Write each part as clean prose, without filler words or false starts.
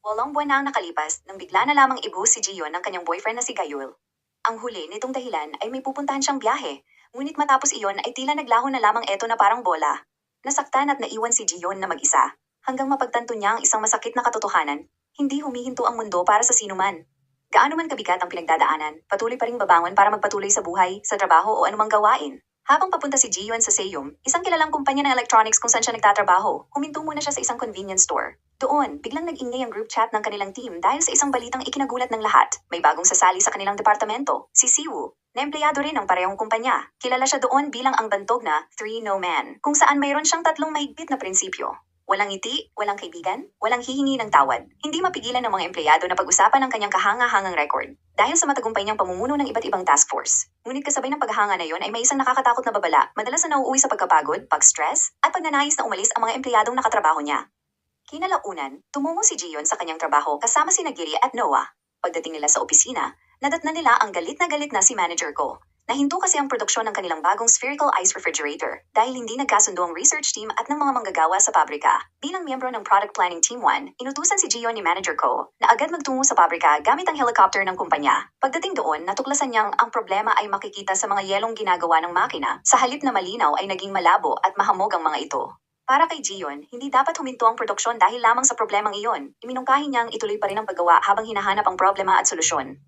Walong buwan na ang nakalipas nang bigla na lamang ibuhos si Gion ng kanyang boyfriend na si Gayul. Ang huli nitong dahilan ay may pupuntahan siyang biyahe, ngunit matapos iyon ay tila naglaho na lamang eto na parang bola. Nasaktan at naiwan si Gion na mag-isa, hanggang mapagtanto niya ang isang masakit na katotohanan. Hindi humihinto ang mundo para sa sinuman. Gaano man kabigat ang pinagdadaanan, patuloy pa ring babangon para magpatuloy sa buhay, sa trabaho o anumang gawain. Habang papunta si Gion sa Seiyum, isang kilalang kumpanya ng electronics kung saan siya nagtatrabaho, huminto muna siya sa isang convenience store. Doon, biglang nag-ingay ang group chat ng kanilang team dahil sa isang balitang ikinagulat ng lahat. May bagong sasali sa kanilang departamento, si Siwoo, na empleyado rin ng parehong kumpanya. Kilala siya doon bilang ang bantog na 3-No Man, kung saan mayroon siyang tatlong mahigpit na prinsipyo. Walang ngiti, walang kaibigan, walang hihingi ng tawad. Hindi mapigilan ng mga empleyado na pag-usapan ang kanyang kahanga-hangang record dahil sa matagumpay niyang pamumuno ng iba't ibang task force. Ngunit kasabay ng paghahanga na yon ay may isang nakakatakot na babala, madalas na nauuwi sa pagkapagod, pag-stress, at pagnanais na umalis ang mga empleyadong nakatrabaho niya. Kinalaunan, tumungo si Gion sa kanyang trabaho kasama si Nagiri at Noah. Pagdating nila sa opisina, nadatnan nila ang galit na si manager ko. Nahinto kasi ang produksyon ng kanilang bagong spherical ice refrigerator dahil hindi nagkasundo ang research team at ng mga manggagawa sa pabrika. Bilang miyembro ng Product Planning Team 1, inutusan si Gion ni manager ko na agad magtungo sa pabrika gamit ang helicopter ng kumpanya. Pagdating doon, natuklasan niyang ang problema ay makikita sa mga yelong ginagawa ng makina. Sa halip na malinaw ay naging malabo at mahamog ang mga ito. Para kay Gion, hindi dapat huminto ang produksyon dahil lamang sa problemang iyon. Iminungkahi niyang ituloy pa rin ang paggawa habang hinahanap ang problema at solusyon.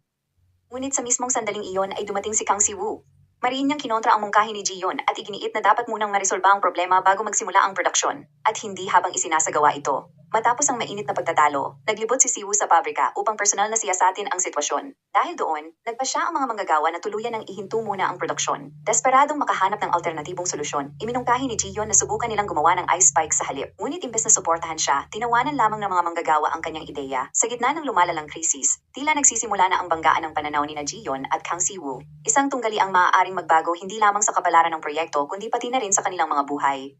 Ngunit sa mismong sandaling iyon ay dumating si Kang Siwoo. Mariin niyang kinontra ang mungkahi ni Gion at iginiit na dapat munang marisolba ang problema bago magsimula ang produksyon, at hindi habang isinasagawa ito. Matapos ang mainit na pagtatalo, naglibot si Siwoo sa pabrika upang personal na siyasatin ang sitwasyon. Dahil doon, nagpasya ang mga manggagawa na tuluyan ng ihinto muna ang produksyon. Desperadong makahanap ng alternatibong solusyon, iminungkahi ni Gion na subukan nilang gumawa ng ice spike sa halip. Ngunit imbes na suportahan siya, tinawanan lamang ng mga manggagawa ang kanyang ideya. Sa gitna ng lumalalang krisis, tila nagsisimula na ang banggaan ng pananaw ni Gion at Kang Siwoo. Isang tunggali ang maaaring magbago hindi lamang sa kapalaran ng proyekto kundi pati na rin sa kanilang mga buhay.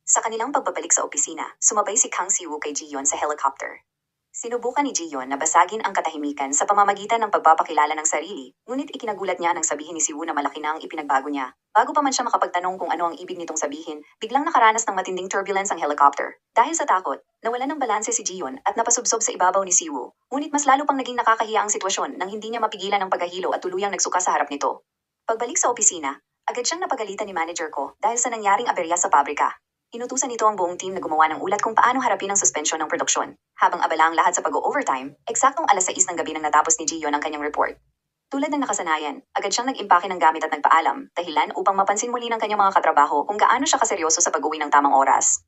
Sa kanilang pagbabalik sa opisina, sumabay si Kang Siwoo kay Gion sa helicopter. Sinubukan ni Gion na basagin ang katahimikan sa pamamagitan ng pagpapakilala ng sarili, ngunit ikinagulat niya nang sabihin ni Siwoo na malaki na ang ipinagbago niya. Bago pa man siya makapagtanong kung ano ang ibig nitong sabihin, biglang nakaranas ng matinding turbulence ang helicopter. Dahil sa takot, nawalan ng balanse si Gion at napasubsob sa ibabaw ni Siwoo. Ngunit mas lalo pang naging nakakahiya ang sitwasyon nang hindi niya mapigilan ang paghahilo at tuluyang nagsuka sa harap nito. Pagbalik sa opisina, agad siyang napagalitan ni manager ko dahil sa nangyaring aberya sa pabrika. Inutusan nito ang buong team na gumawa ng ulat kung paano harapin ang suspensyon ng produksyon. Habang abala ang lahat sa pag-overtime, eksaktong 6:00 ng gabi nang natapos ni Gion ang kanyang report. Tulad ng nakasanayan, agad siyang nag-impake ng gamit at nagpaalam, dahilan upang mapansin muli ng kanyang mga katrabaho kung gaano siya kaseryoso sa pag-uwi ng tamang oras.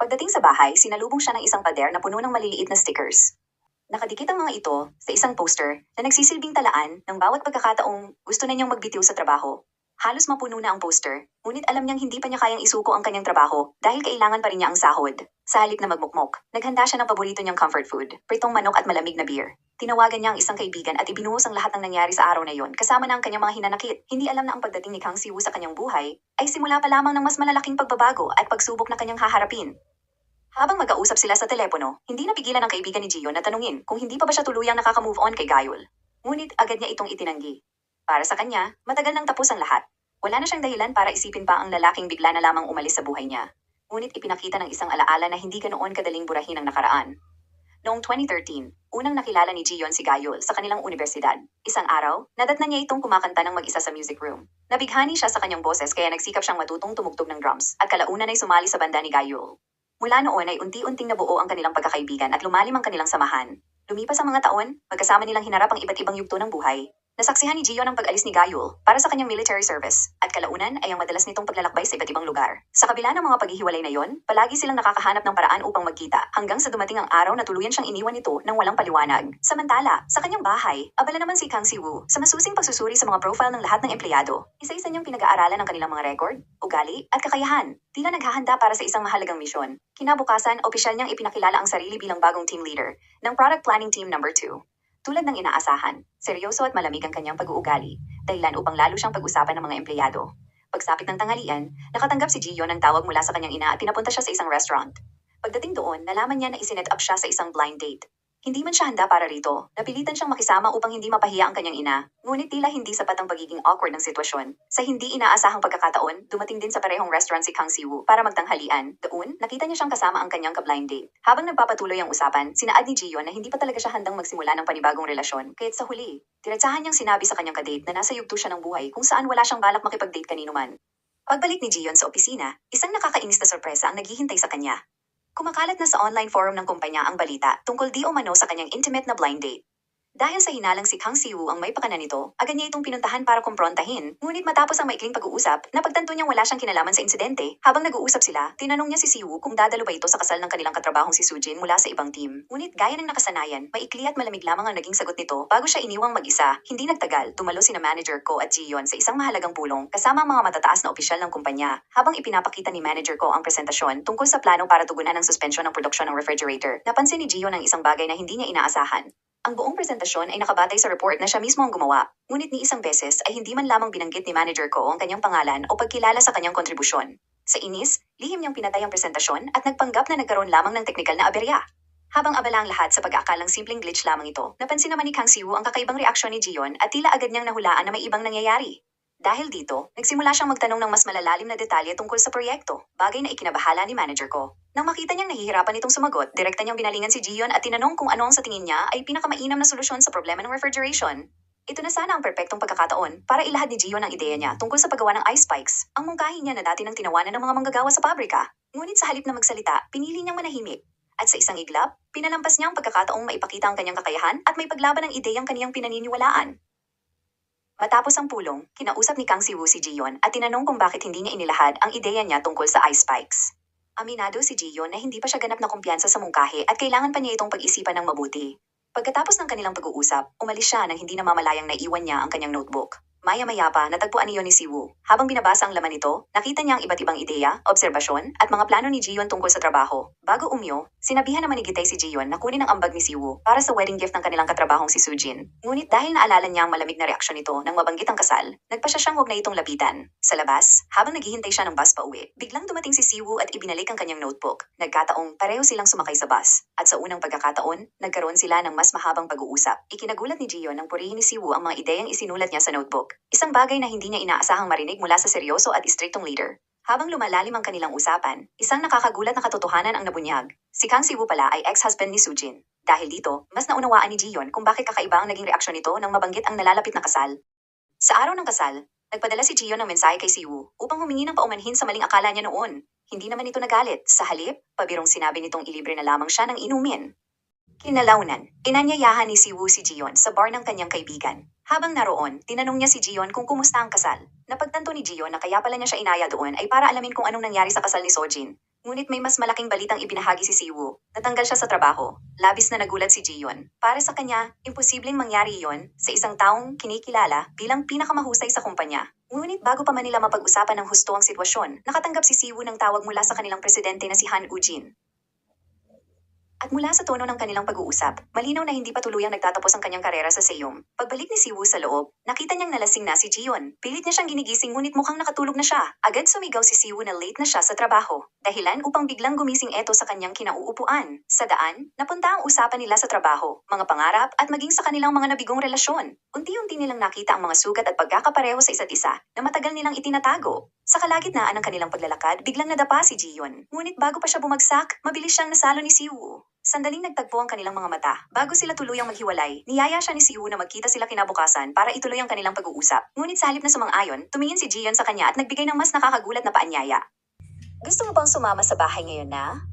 Pagdating sa bahay, sinalubong siya ng isang pader na puno ng maliliit na stickers. Nakadikit ang mga ito sa isang poster na nagsisilbing talaan ng bawat pagkakataong gusto na niyang magbitiw sa trabaho. Halos mapuno na ang poster, ngunit alam niyang hindi pa niya kayang isuko ang kanyang trabaho dahil kailangan pa rin niya ang sahod. Sa halip na magmukmok, naghanda siya ng paborito niyang comfort food, pritong manok at malamig na beer. Tinawagan niya ang isang kaibigan at ibinuhos ang lahat ng nangyari sa araw na iyon kasama na ang kanyang mga hinanakit. Hindi alam na ang pagdating ni Kang Siwoo sa kanyang buhay ay simula pa lamang ng mas malalaking pagbabago at pagsubok na kanyang haharapin. Habang mag-ausap sila sa telepono, hindi napigilan ng kaibigan ni Gion na tanungin kung hindi pa ba siya tuluyang nakaka-move on kay Gayul. Ngunit agad niya itong itinanggi. Para sa kanya, matagal nang tapos ang lahat. Wala na siyang dahilan para isipin pa ang lalaking bigla na lamang umalis sa buhay niya. Ngunit ipinakita ng isang alaala na hindi ganoon kadaling burahin ang nakaraan. Noong 2013, unang nakilala ni Gion si Gayul sa kanilang universidad. Isang araw, nadatnan niya itong kumakanta ng mag-isa sa music room. Nabighani siya sa kanyang boses kaya nagsikap siyang matutong tumugtog ng drums at kalaunan ay sumali sa banda ni Gayul. Mula noon ay unti-unting nabuo ang kanilang pagkakaibigan at lumalim ang kanilang samahan. Lumipas ang mga taon, magkasama nilang hinarap ang iba't ibang yugto ng buhay. Nasaksihan ni Gion ang pag-alis ni Gayul para sa kanyang military service, at kalaunan ay ang madalas nitong paglalakbay sa iba't ibang lugar. Sa kabila ng mga paghihiwalay na yon, palagi silang nakakahanap ng paraan upang magkita, hanggang sa dumating ang araw na tuluyan siyang iniwan nito nang walang paliwanag. Samantala, sa kanyang bahay, abala naman si Kang Siwoo sa masusing pagsusuri sa mga profile ng lahat ng empleyado. Isa-isa niyang pinag-aaralan ang kanilang mga record, ugali, at kakayahan. Tila naghahanda para sa isang mahalagang misyon. Kinabukasan, opisyal niyang ipinakilala ang sarili bilang bagong team leader ng Product Planning Team number 2. Tulad ng inaasahan, seryoso at malamig ang kanyang pag-uugali, dahilan upang lalo siyang pag-usapan ng mga empleyado. Pagsapit ng tanghalian, nakatanggap si Gion ng tawag mula sa kanyang ina at pinapunta siya sa isang restaurant. Pagdating doon, nalaman niya na isinet up siya sa isang blind date. Hindi man siya handa para rito. Napilitan siyang makisama upang hindi mapahiya ang kanyang ina. Ngunit tila hindi sapat ang pagiging awkward ng sitwasyon. Sa hindi inaasahang pagkakataon, dumating din sa parehong restaurant si Kang Siwoo para magtanghalian. Doon, nakita niya siyang kasama ang kanyang ka-blind date. Habang nagpapatuloy ang usapan, sinaad ni Jiyon na hindi pa talaga siya handang magsimula ng panibagong relasyon. Kaya't sa huli, diretsahan niyang sinabi sa kanyang kadate na nasa yugto siya ng buhay kung saan wala siyang balak makipag-date kanino man. Pagbalik ni Jiyon sa opisina, isang nakakainis na sorpresa ang naghihintay sa kanya. Kumakalat na sa online forum ng kumpanya ang balita tungkol di umano sa kanyang intimate na blind date. Dahil sa hinalang si Kang Siwoo ang may pakana nito, agad niya itong pinuntahan para kumprontahin. Ngunit matapos ang maikling pag-uusap, napagtanto niyang wala siyang kinalaman sa insidente. Habang nag-uusap sila, tinanong niya si Siwoo kung dadalo ba ito sa kasal ng kanilang katrabahong si Sujin mula sa ibang team. Ngunit gaya ng nakasanayan, maikli at malamig lamang ang naging sagot nito bago siya iniwang mag-isa. Hindi nagtagal, dumalo sina manager Ko at Jiyon sa isang mahalagang pulong kasama ang mga matataas na opisyal ng kumpanya. Habang ipinapakita ni manager Ko ang presentasyon tungkol sa plano para tugunan ang suspensyon ng produksyon ng refrigerator, napansin ni Jiyon ang isang bagay na hindi niya inaasahan. Ang buong presentasyon ay nakabatay sa report na siya mismo ang gumawa, ngunit ni isang beses ay hindi man lamang binanggit ni manager Ko ang kanyang pangalan o pagkilala sa kanyang kontribusyon. Sa inis, lihim niyang pinatay ang presentasyon at nagpanggap na nagkaroon lamang ng teknikal na aberya. Habang abala ang lahat sa pag-aakalang simpleng glitch lamang ito, napansin naman ni Kang Siwoo ang kakaibang reaksyon ni Jiyon at tila agad niyang nahulaan na may ibang nangyayari. Dahil dito, nagsimula siyang magtanong ng mas malalalim na detalye tungkol sa proyekto, bagay na ikinabahala ni manager Ko. Nang makita niyang nahihirapan itong sumagot, direkta niyang binalingan si Jiyon at tinanong kung ano ang sa tingin niya ay pinakamainam na solusyon sa problema ng refrigeration. Ito na sana ang perpektong pagkakataon para ilahad ni Jiyon ang ideya niya tungkol sa paggawa ng ice spikes, ang mungkahi niya na dati nang tinawanan ng mga manggagawa sa pabrika. Ngunit sa halip na magsalita, pinili niyang manahimik. At sa isang iglap, pinalampas niya ang pagkakataong maipakita ang kanyang kakayahan at may paglaban ng ideyang kaniyang pinaniniwalaan. Matapos ang pulong, kinausap ni Kang Siwoo si Jiyon at tinanong kung bakit hindi niya inilahad ang ideya niya tungkol sa ice spikes. Aminado si Jiyon na hindi pa siya ganap na kumpiyansa sa mungkahi at kailangan pa niya itong pag-isipan ng mabuti. Pagkatapos ng kanilang pag-uusap, umalis siya nang hindi namamalayang naiwan niya ang kanyang notebook. Maya-maya pa, natagpuan niyo ni Siwoo. Habang binabasa ang laman nito, nakita niya ang iba't ibang ideya, obserbasyon, at mga plano ni Jiyon tungkol sa trabaho. Bago umyo, sinabihan naman ni Gitay si Jiyon na kunin ang ambag ni Siwoo para sa wedding gift ng kanilang katrabahong si Sujin. Ngunit dahil naalala niya ang malamig na reaksyon nito nang mabanggit ang kasal, nagpasya siyang huwag na itong lapitan. Sa labas, habang naghihintay siya ng bus pauwi, biglang dumating si Siwoo at ibinalik ang kanyang notebook. Nagkataong pareho silang sumakay sa bus. At sa unang pagkakataon, nagkaroon sila ng mas mahabang pag-uusap. Ikinagulat ni Jiyon nang purihin ni Siwoo ang mga ideyang isinulat niya sa notebook. Isang bagay na hindi niya inaasahang marinig mula sa seryoso at istriktong leader. Habang lumalalim ang kanilang usapan, isang nakakagulat na katotohanan ang nabunyag. Si Kang Siwoo pala ay ex-husband ni Sujin. Dahil dito, mas naunawaan ni Jiyon kung bakit kakaiba ang naging reaksyon nito nang mabanggit ang nalalapit na kasal. Sa araw ng kasal, nagpadala si Jiyon ng mensahe kay Siwoo upang humingi ng paumanhin sa maling akala niya noon. Hindi naman ito nagalit. Sa halip, pabirong sinabi nitong ilibre na lamang siya ng inumin. Kinalaunan, inanyayahan ni Siwoo si Jiyon sa bar ng kanyang kaibigan. Habang naroon, tinanong niya si Jiyon kung kumusta ang kasal. Napagtanto ni Jiyon na kaya pala niya siya inaya doon ay para alamin kung anong nangyari sa kasal ni Sojin. Ngunit may mas malaking balitang ibinahagi si Siwoo. Natanggal siya sa trabaho. Labis na nagulat si Jiyon. Para sa kanya, imposibleng mangyari iyon sa isang taong kinikilala bilang pinakamahusay sa kumpanya. Ngunit bago pa man nila mapag-usapan ng husto ang sitwasyon, nakatanggap si Siwoo ng tawag mula sa kanilang presidente na si Han Ujin. At mula sa tono ng kanilang pag-uusap, malinaw na hindi pa tuluyang nagtatapos ang kanyang karera sa Seoul. Pagbalik ni Siwoo sa loob, nakita niyang nalasing na si Jiyon. Pilit niya siyang ginigising ngunit mukhang nakatulog na siya. Agad sumigaw si Siwoo na late na siya sa trabaho. Dahilan upang biglang gumising eto sa kanyang kinauupuan. Sa daan, napunta ang usapan nila sa trabaho, mga pangarap at maging sa kanilang mga nabigong relasyon. Unti-unti nilang nakita ang mga sugat at pagkakapareho sa isa't isa na matagal nilang itinatago. Sa kalagitnaan ng kanilang paglalakad, biglang nadapa si Jiyon. Ngunit bago pa siya bumagsak, mabilis siyang nasalo ni Siwoo. Sandaling nagtagpo ang kanilang mga mata. Bago sila tuluyang maghiwalay, niyaya siya ni Siwoo na magkita sila kinabukasan para ituloy ang kanilang pag-uusap. Ngunit sa halip na sumang-ayon, tumingin si Jiyon sa kanya at nagbigay ng mas nakakagulat na paanyaya. Gusto mo bang sumama sa bahay ngayon na?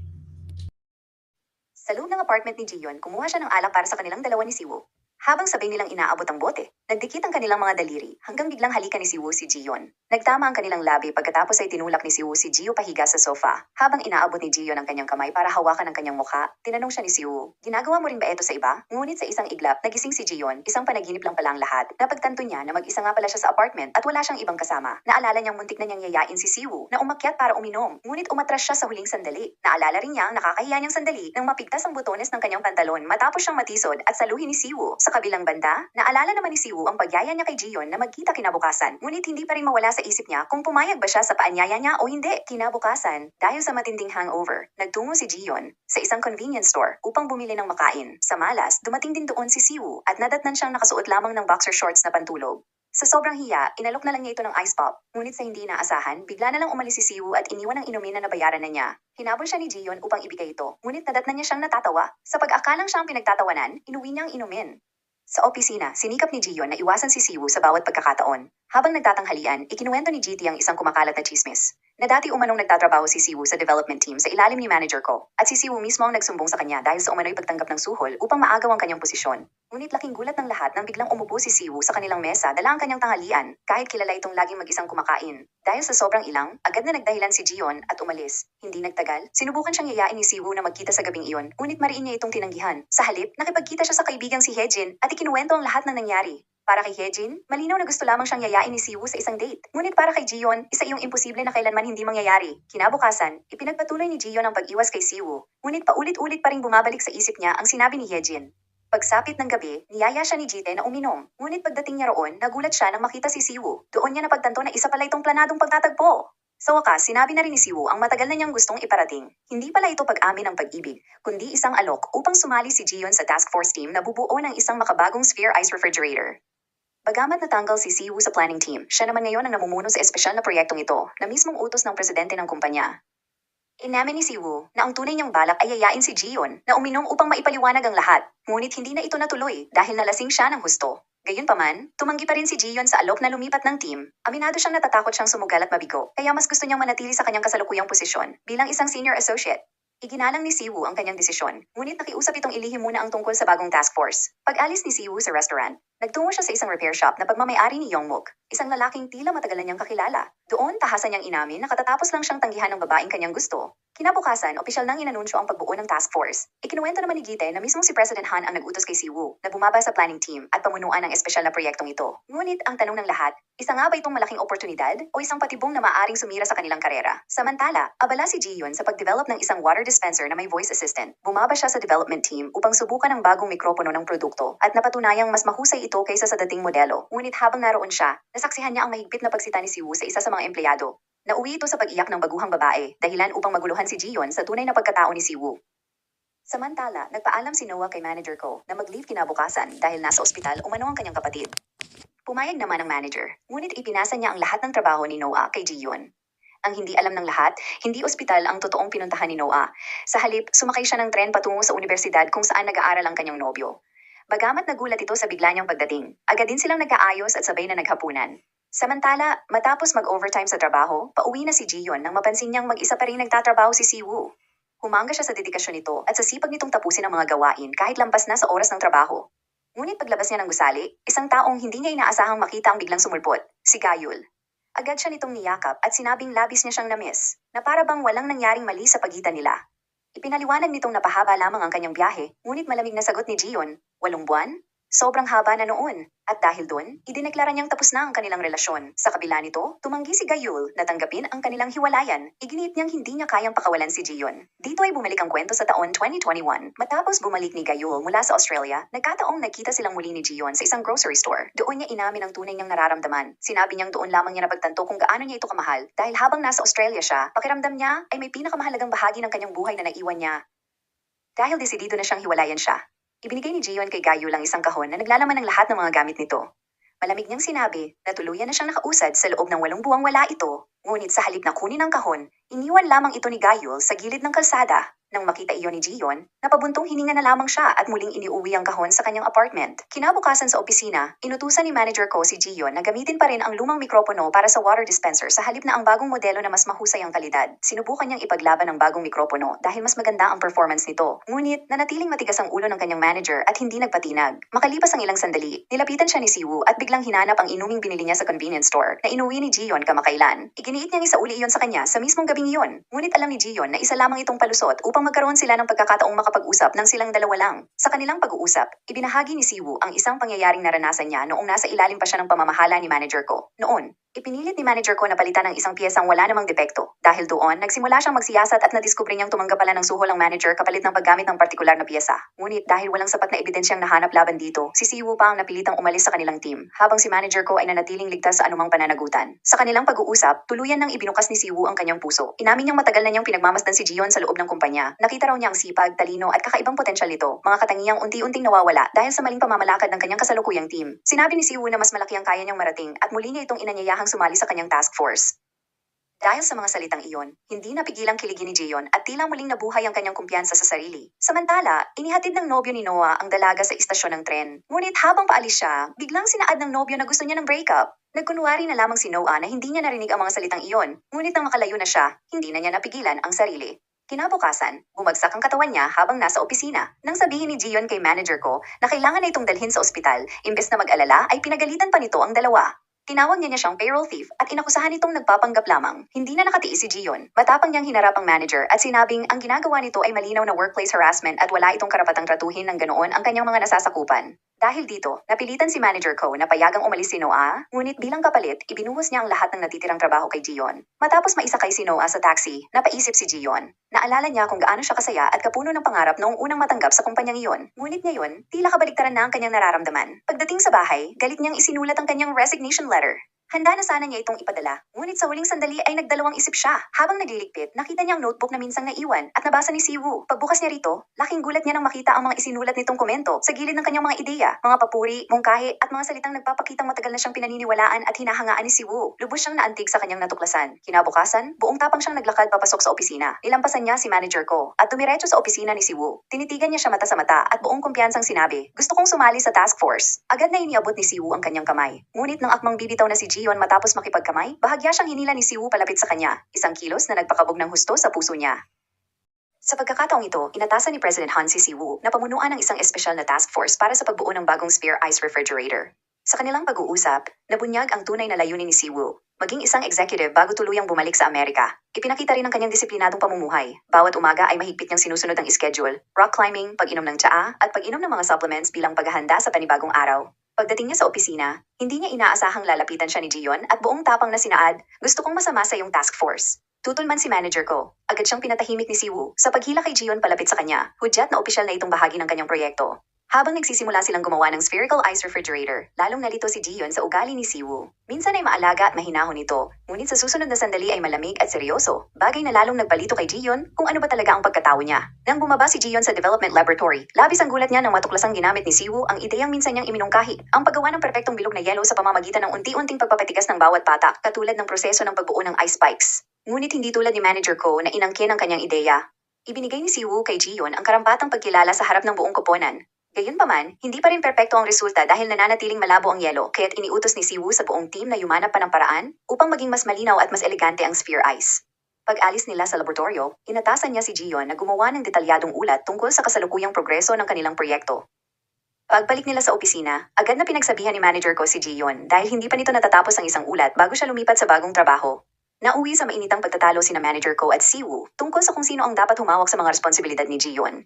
Sa loob ng apartment ni Jiyon, kumuha siya ng alak para sa kanilang dalawa ni Siwoo. Habang sabay nilang inaabot ang bote, nagdikit ang kanilang mga daliri hanggang biglang halikan ni Siwoo si Jiyon. Nagtama ang kanilang labi pagkatapos ay tinulak ni Siwoo si Jiyo pahiga sa sofa. Habang inaabot ni Jiyon ang kanyang kamay para hawakan ang kanyang mukha, tinanong siya ni Siwoo, "Ginagawa mo rin ba ito sa iba?" Ngunit sa isang iglap, nagising si Jiyon, isang panaginip lang pala ang lahat. Napagtanto niya na mag-isa nga pala siya sa apartment at wala siyang ibang kasama. Naalala niyang muntik na niyang yayain si Siwoo na umakyat para uminom, ngunit umatras siya sa huling sandali. Naalala rin niya ang nakakahiya niyang sandali nang mapigtas ang butones ng kanyang pantalon matapos siyang matisod at saluhin ni Siwoo sa kabilang banda, naalala naman ni Siwoo ang pagyaya niya kay Jiyon na magkita kinabukasan. Ngunit hindi pa rin mawala sa isip niya kung pumayag ba siya sa paanyaya niya o hindi. Kinabukasan, dahil sa matinding hangover, nagtungo si Jiyon sa isang convenience store upang bumili ng makain. Sa malas, dumating din doon si Siwoo at nadatnan siyang nakasuot lamang ng boxer shorts na pantulog. Sa sobrang hiya, inalok na lang niya ito ng ice pop. Ngunit sa hindi inaasahan, bigla na lang umalis si Siwoo at iniwan ang inumin na nabayaran na niya. Hinabol siya ni Jiyon upang ibigay ito, ngunit nadatnan niya siyang natatawa. Sa pag-akalang siyang pinagtatawanan, inuwi niya ang inumin. Sa opisina, sinikap ni Jiyon na iwasan si Siwoo sa bawat pagkakataon. Habang nagtatanghalian, ikinuwento ni GT ang isang kumakalat na chismis na dati umanong nagtatrabaho si Siwoo sa development team sa ilalim ni manager ko, at si Siwoo mismo ang nagsumbong sa kanya dahil sa umano'y pagtanggap ng suhol upang maagaw ang kanyang posisyon. Ngunit laking gulat ng lahat nang biglang umupo si Siwoo sa kanilang mesa dala ang kanyang tanghalian, kahit kilala itong laging mag-isang kumakain. Dahil sa sobrang ilang, agad na nagdahilan si Jiyon at umalis. Hindi nagtagal, sinubukan siyang yayain ni Siwoo na magkita sa gabing iyon, ngunit mariin niya itong tinanggihan. Sa halip, nakipagkita siya sa kaibigang si Haejin at ikinuwento ang lahat ng nangyari. Para kay Haejin, malinaw na gusto lamang siyang yayain ni Siwoo sa isang date. Ngunit para kay Jiyon, isa iyong imposible na kailanman hindi mangyayari. Kinabukasan, ipinagpatuloy ni Jiyon ang pag-iwas kay Siwoo. Ngunit paulit-ulit pa ring bumabalik sa isip niya ang sinabi ni Haejin. Pagsapit ng gabi, niyaya siya ni Jite na uminom. Ngunit pagdating niya roon, nagulat siya nang makita si Siwoo. Doon niya napagtanto na isa pala itong planadong pagtatagpo. Sa wakas, sinabi na rin ni Siwoo ang matagal na niyang gustong iparating. Hindi pala ito pag-amin ng pag-ibig, kundi isang alok upang sumali si Jiyon sa task force team na bubuo ng isang makabagong Sphere Ice Refrigerator. Bagamat natanggal si Siwoo sa planning team, siya naman ngayon ang namumuno sa espesyal na proyektong ito na mismong utos ng presidente ng kumpanya. Inamin ni Siwoo na ang tunay niyang balak ay yayain si Jiyon na uminom upang maipaliwanag ang lahat, ngunit hindi na ito natuloy dahil nalasing siya ng husto. Gayunpaman, tumanggi pa rin si Jiyon sa alok na lumipat ng team. Aminado siyang natatakot siyang sumugal at mabigo, kaya mas gusto niyang manatili sa kanyang kasalukuyang posisyon bilang isang senior associate. Iginalang ni Siwoo ang kanyang desisyon, ngunit nakiusap itong ilihim muna ang tungkol sa bagong task force. Pag-alis ni Siwoo sa restaurant, nagtungo siya sa isang repair shop na pagmamay-ari ni Youngmook, isang lalaking tila matagal na niyang kakilala. Doon, tahasan niyang inamin na katatapos lang siyang tanggihan ng babaeng kanyang gusto. Kinabukasan, opisyal nang inanunsyo ang pagbuo ng task force. Ikinuwento naman ni Gite na mismong si President Han ang nag-utos kay Siwoo na bumaba sa planning team at pamunuan ang espesyal na proyektong ito. Ngunit ang tanong ng lahat, isa nga ba itong malaking oportunidad o isang patibong na maaaring sumira sa kanilang karera? Samantala, abala si Jiyon sa pag-develop ng isang water dispenser na may voice assistant. Bumaba siya sa development team upang subukan ang bagong mikropono ng produkto at napatunayang mas mahusay ito kaysa sa dating modelo. Ngunit habang naroon siya, nasaksihan niya ang mahigpit na pagsita ni Siwoo sa isa sa mga empleyado. Nauwi ito sa pag-iyak ng baguhang babae, dahilan upang maguluhan si Jiyon sa tunay na pagkatao ni Siwoo. Samantala, nagpaalam si Noah kay manager ko na mag-leave kinabukasan dahil nasa ospital umano ang kanyang kapatid. Pumayag naman ang manager, ngunit ipinasa niya ang lahat ng trabaho ni Noah kay Jiyon. Ang hindi alam ng lahat, hindi ospital ang totoong pinuntahan ni Noah. Sa halip, sumakay siya ng tren patungo sa universidad kung saan nag-aaral ang kanyang nobyo. Bagamat nagulat ito sa bigla niyang pagdating, agad din silang nagkaayos at sabay na naghapunan. Samantala, matapos mag-overtime sa trabaho, pauwi na si Jiyon nang mapansin niyang mag-isa pa rin nagtatrabaho si Siwoo. Humanga siya sa dedikasyon nito at sa sipag nitong tapusin ang mga gawain kahit lampas na sa oras ng trabaho. Ngunit paglabas niya ng gusali, isang taong hindi niya inaasahang makita ang biglang sumulpot, si Gayul. Agad siya nitong niyakap at sinabing labis niya siyang na-miss, na para bang walang nangyaring mali sa pagitan nila. Ipinaliwanag nitong napahaba lamang ang kanyang biyahe, ngunit malamig na sagot ni Jiyon, 8 buwan? Sobrang haba na noon. At dahil doon, idineklara niyang tapos na ang kanilang relasyon. Sa kabila nito, tumanggi si Gayul na tanggapin ang kanilang hiwalayan. Iginiit niyang hindi niya kayang pakawalan si Jiyon. Dito ay bumalik ang kwento sa taon 2021. Matapos bumalik ni Gayul mula sa Australia, nagkataong nagkita silang muli ni Jiyon sa isang grocery store. Doon niya inamin ang tunay niyang nararamdaman. Sinabi niyang doon lamang niya napagtanto kung gaano niya ito kamahal. Dahil habang nasa Australia siya, pakiramdam niya ay may pinakamahalagang bahagi ng kanyang buhay na naiwan niya. Dahil desidido na siyang hiwalayan siya, ibinigay ni Jiyon kay Gayul ang isang kahon na naglalaman ng lahat ng mga gamit nito. Malamig niyang sinabi na tuluyan na siyang nakausad sa loob ng 8 buwang wala ito, ngunit sa halip na kunin ang kahon, iniwan lamang ito ni Gayul sa gilid ng kalsada. Nang makita iyon ni Jiyon, napabuntong hininga na lamang siya at muling iniuwi ang kahon sa kanyang apartment. Kinabukasan sa opisina, inutusan ni manager ko si Jiyon na gamitin pa rin ang lumang mikropono para sa water dispenser sa halip na ang bagong modelo na mas mahusay ang kalidad. Sinubukan niyang ipaglaban ang bagong mikropono dahil mas maganda ang performance nito. Ngunit, nanatiling matigas ang ulo ng kanyang manager at hindi nagpatinag. Makalipas ang ilang sandali, nilapitan siya ni Siwoo at biglang hinanap ang inuming binili niya sa convenience store na inuwi ni Jiyon kamakailan. Iginiit niyang isauli iyon sa kanya sa mismong gabing iyon. Ngunit alam ni Jiyon na isa lamang itong palusot upang magkaroon sila ng pagkakataong makapag-usap ng silang dalawa lang. Sa kanilang pag-uusap, ibinahagi ni Siwoo ang isang pangyayaring naranasan niya noong nasa ilalim pa siya ng pamamahala ni manager ko. Noon, Ipinilit ni manager ko na palitan ng isang piyesang wala namang depekto. Dahil doon, nagsimula siyang magsiyasat at nadiskubre niyang tumanggap pala ng suhol ang manager kapalit ng paggamit ng partikular na piyesa. Ngunit dahil walang sapat na ebidensyang nahanap laban dito, si Siwoo pa ang napilitang umalis sa kanilang team, habang si manager ko ay nanatiling ligtas sa anumang pananagutan. Sa kanilang pag-uusap, tuluyan nang ibinukas ni Siwoo ang kanyang puso. Inamin niyang matagal na niyang pinagmamasdan si Jion sa loob ng kumpanya. Nakita raw niya ang sipag, talino at kakaibang potensyal nito, mga katangiang unti-unting nawawala dahil sa maling pamamalakad ng kanyang kasalukuyang team. Sinabi ni Siwoo na mas malaki ang kaya niyang marating at muli niya itong inanyayahang sumali sa kanyang task force. Dahil sa mga salitang iyon, hindi napigilang kiligin ni Jion at tila muling nabuhay ang kanyang kumpiyansa sa sarili. Samantala, inihatid ng nobyo ni Noah ang dalaga sa istasyon ng tren. Ngunit habang paalis siya, biglang sinaad ng nobyo na gusto niya ng breakup. Nagkunwari na lamang si Noah na hindi niya narinig ang mga salitang iyon. Ngunit nang makalayo na siya, hindi na niya napigilan ang sarili. Kinabukasan, bumagsak ang katawan niya habang nasa opisina. Nang sabihin ni Jion kay manager ko na kailangan na itong dalhin sa ospital, imbes na mag-alala ay pinagalitan pa nito ang dalawa. Tinawag niya siyang payroll thief at inakusahan nitong nagpapanggap lamang. Hindi na nakatiis si Jion. Matapang niyang hinarap ang manager at sinabing ang ginagawa nito ay malinaw na workplace harassment at wala itong karapatang tratuhin ng ganoon ang kanyang mga nasasakupan. Dahil dito, napilitan si manager ko na payagang umalis si Noah, ngunit bilang kapalit, ibinuhos niya ang lahat ng natitirang trabaho kay Jion. Matapos maisakay si Noah sa taxi, napaisip si Jion. Naalala niya kung gaano siya kasaya at kapuno ng pangarap noong unang matanggap sa kumpanyang iyon. Ngunit ngayon, tila kabaligtaran na ang kanyang nararamdaman. Pagdating sa bahay, galit niyang isinulat ang kanyang resignation letter. Handa na sana niya itong ipadala, ngunit sa huling sandali ay nagdalawang isip siya. Habang nagliligpit, nakita niya ang notebook na minsang naiwan at nabasa ni Siwoo. Pagbukas niya rito, laking gulat niya nang makita ang mga isinulat nitong komento sa gilid ng kanyang mga ideya, mga papuri, mungkahi at mga salitang nagpapakitang matagal na siyang pinaniniwalaan at hinahangaan ni Siwoo. Lubos siyang naantig sa kanyang natuklasan. Kinabukasan, buong tapang siyang naglakad papasok sa opisina. Nilampasan niya si manager ko at dumiretso sa opisina ni Siwoo. Tinitigan niya siya mata sa mata at buong kumpiyansang sinabi, "Gusto kong sumali sa task force." Agad na iniabot ni Siwoo ang kanyang kamay. Ngunit nang akmang bibitaw na si Jion matapos makipagkamay, bahagya siyang hinila ni Siwoo palapit sa kanya, isang kilos na nagpakabog ng husto sa puso niya. Sa pagkakataong ito, inatasan ni President Han si Siwoo na pamunuan ng isang espesyal na task force para sa pagbuo ng bagong Sphere Ice Refrigerator. Sa kanilang pag-uusap, nabunyag ang tunay na layunin ni Siwoo, maging isang executive bago tuluyang bumalik sa Amerika. Ipinakita rin ang kanyang disiplinadong pamumuhay. Bawat umaga ay mahigpit niyang sinusunod ang schedule, rock climbing, pag-inom ng tsaa, at pag-inom ng mga supplements bilang paghahanda sa panibagong araw. Pagdating niya sa opisina, hindi niya inaasahang lalapitan siya ni Jion at buong tapang na sinaad, "Gusto kong masama sa iyong task force." Tutulman si manager ko. Agad siyang pinatahimik ni Siwoo sa paghila kay Jion palapit sa kanya, hudyat na opisyal na itong bahagi ng kanyang proyekto. Habang nagsisimula silang gumawa ng spherical ice refrigerator, lalong nalito si Jion sa ugali ni Siwoo. Minsan ay maalaga at mahinahon ito, ngunit sa susunod na sandali ay malamig at seryoso, bagay na lalong nagbalito kay Jion kung ano ba talaga ang pagkatao niya. Nang bumaba si Jion sa development laboratory, labis ang gulat niya nang matuklasang ginamit ni Siwoo ang ideyang minsan niyang iminungkahi, ang paggawa ng perpektong bilog na yelo sa pamamagitan ng unti-unting pagpapatigas ng bawat patak, katulad ng proseso ng pagbuo ng ice spikes. Ngunit hindi tulad ni manager ko na inangkin ang kanyang ideya. Ibinigay ni Siwoo kay Jion ang karampatang pagkilala sa harap ng buong koponan. Gayunpaman, hindi pa rin perpekto ang resulta dahil nananatiling malabo ang yelo, kaya't iniutos ni Siwoo sa buong team na yumanap pa ng paraan upang maging mas malinaw at mas elegante ang sphere ice. Pag-alis nila sa laboratorio, inatasan niya si Jion na gumawa ng detalyadong ulat tungkol sa kasalukuyang progreso ng kanilang proyekto. Pagbalik nila sa opisina, agad na pinagsabihan ni manager ko si Jion dahil hindi pa nito natatapos ang isang ulat bago siya lumipat sa bagong trabaho. Nauwi sa mainitang pagtatalo sina manager ko at Siwoo tungkol sa kung sino ang dapat humawak sa mga responsibilidad ni Jion.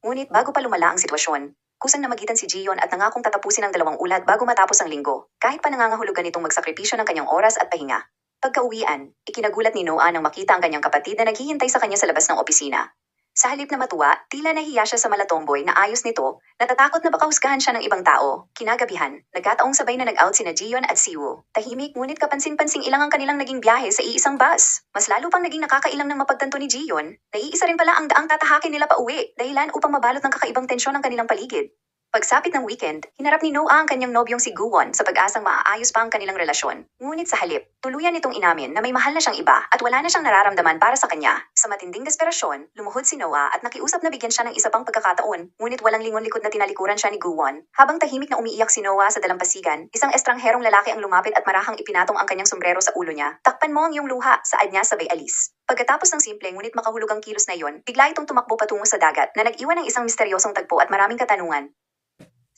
Ngunit bago pa lumala ang sitwasyon, kusang namagitan si Jion at nangakong tatapusin ang dalawang ulat bago matapos ang linggo, kahit pa nangangahulugan itong magsakripisyo ng kanyang oras at pahinga. Pagkauwian, ikinagulat ni Noah nang makita ang kanyang kapatid na naghihintay sa kanya sa labas ng opisina. Sa halip na matuwa, tila nahiya siya sa malatomboy na ayos nito, natatakot na baka husgahan siya ng ibang tao. Kinagabihan, nagkataong sabay na nag-out sina Jion at Siwoo. Tahimik ngunit kapansin-pansing ilang ang kanilang naging biyahe sa iisang bus. Mas lalo pang naging nakakailang ng mapagtanto ni Jion, naiisa rin pala ang daang tatahakin nila pa uwi, dahilan upang mabalot ng kakaibang tensyon ang kanilang paligid. Pagsapit ng weekend, hinarap ni Noah ang kanyang nobyong si Guwon sa pag-asang maaayos pa ang kanilang relasyon. Ngunit sa halip, tuluyan itong inamin na may mahal na siyang iba at wala na siyang nararamdaman para sa kanya. Sa matinding desperasyon, lumuhod si Noah at nakiusap na bigyan siya ng isa pang pagkakataon, ngunit walang lingon-likod na tinalikuran siya ni Guwon. Habang tahimik na umiiyak si Noah sa dalampasigan, isang estrangherong lalaki ang lumapit at marahang ipinatong ang kanyang sombrero sa ulo niya. "Takpan mo ang iyong luha," saad niya sabay alis. Pagkatapos ng simple ngunit makahulugang kilos na iyon, bigla itong tumakbo patungo sa dagat na nag-iwan ng isang misteryosong tagpo at maraming katanungan.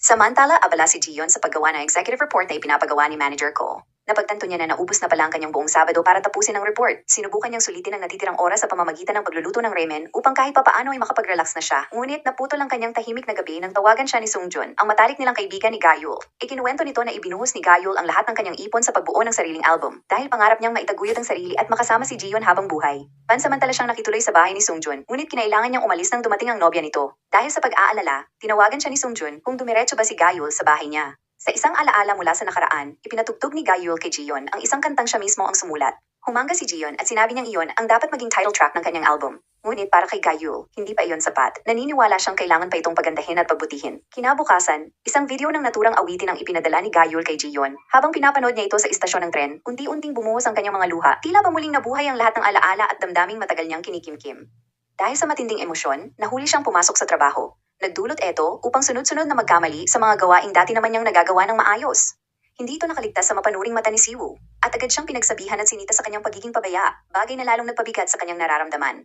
Samantala, abala si Gion sa paggawa ng executive report na ipinapagawa ni manager ko. Napagtanto niya na naubos na pala ang kanyang buong Sabado para tapusin ang report. Sinubukan niyang sulitin ang natitirang oras sa pamamagitan ng pagluluto ng ramen upang kahit papaano ay makapag-relax na siya. Ngunit naputol ang kanyang tahimik na gabi nang tawagan siya ni Sungjun, ang matalik nilang kaibigan ni Gayul. Ikinuwento nito na ibinuhos ni Gayul ang lahat ng kanyang ipon sa pagbuo ng sariling album dahil pangarap niyang maitaguyod ang sarili at makasama si Gion habang buhay. Pansamantala siyang nakituloy sa bahay ni Sungjun, ngunit kinailangan niyang umalis nang dumating ang nobya nito. Dahil sa pag-aalala, tinawagan siya ni Sungjun kung dumiretso ba si Gayul sa bahay niya. Sa isang alaala mula sa nakaraan, ipinatugtog ni Gayul kay Gion ang isang kantang siya mismo ang sumulat. Humanga si Gion at sinabi niyang iyon ang dapat maging title track ng kanyang album. Ngunit para kay Gayul, hindi pa iyon sapat. Naniniwala siyang kailangan pa itong pagandahin at pagbutihin. Kinabukasan, isang video ng naturang awitin ang ipinadala ni Gayul kay Gion. Habang pinapanood niya ito sa istasyon ng tren, unti-unting bumuhos ang kanyang mga luha. Tila ba muling nabuhay ang lahat ng alaala at damdaming matagal niyang kinikimkim. Dahil sa matinding emosyon, nahuli siyang pumasok sa trabaho. Nagdulot ito upang sunod-sunod na magkamali sa mga gawaing dati naman niyang nagagawa ng maayos. Hindi ito nakaligtas sa mapanuring mata ni Siwoo, at agad siyang pinagsabihan at sinita sa kanyang pagiging pabaya, bagay na lalong nagpabigat sa kanyang nararamdaman.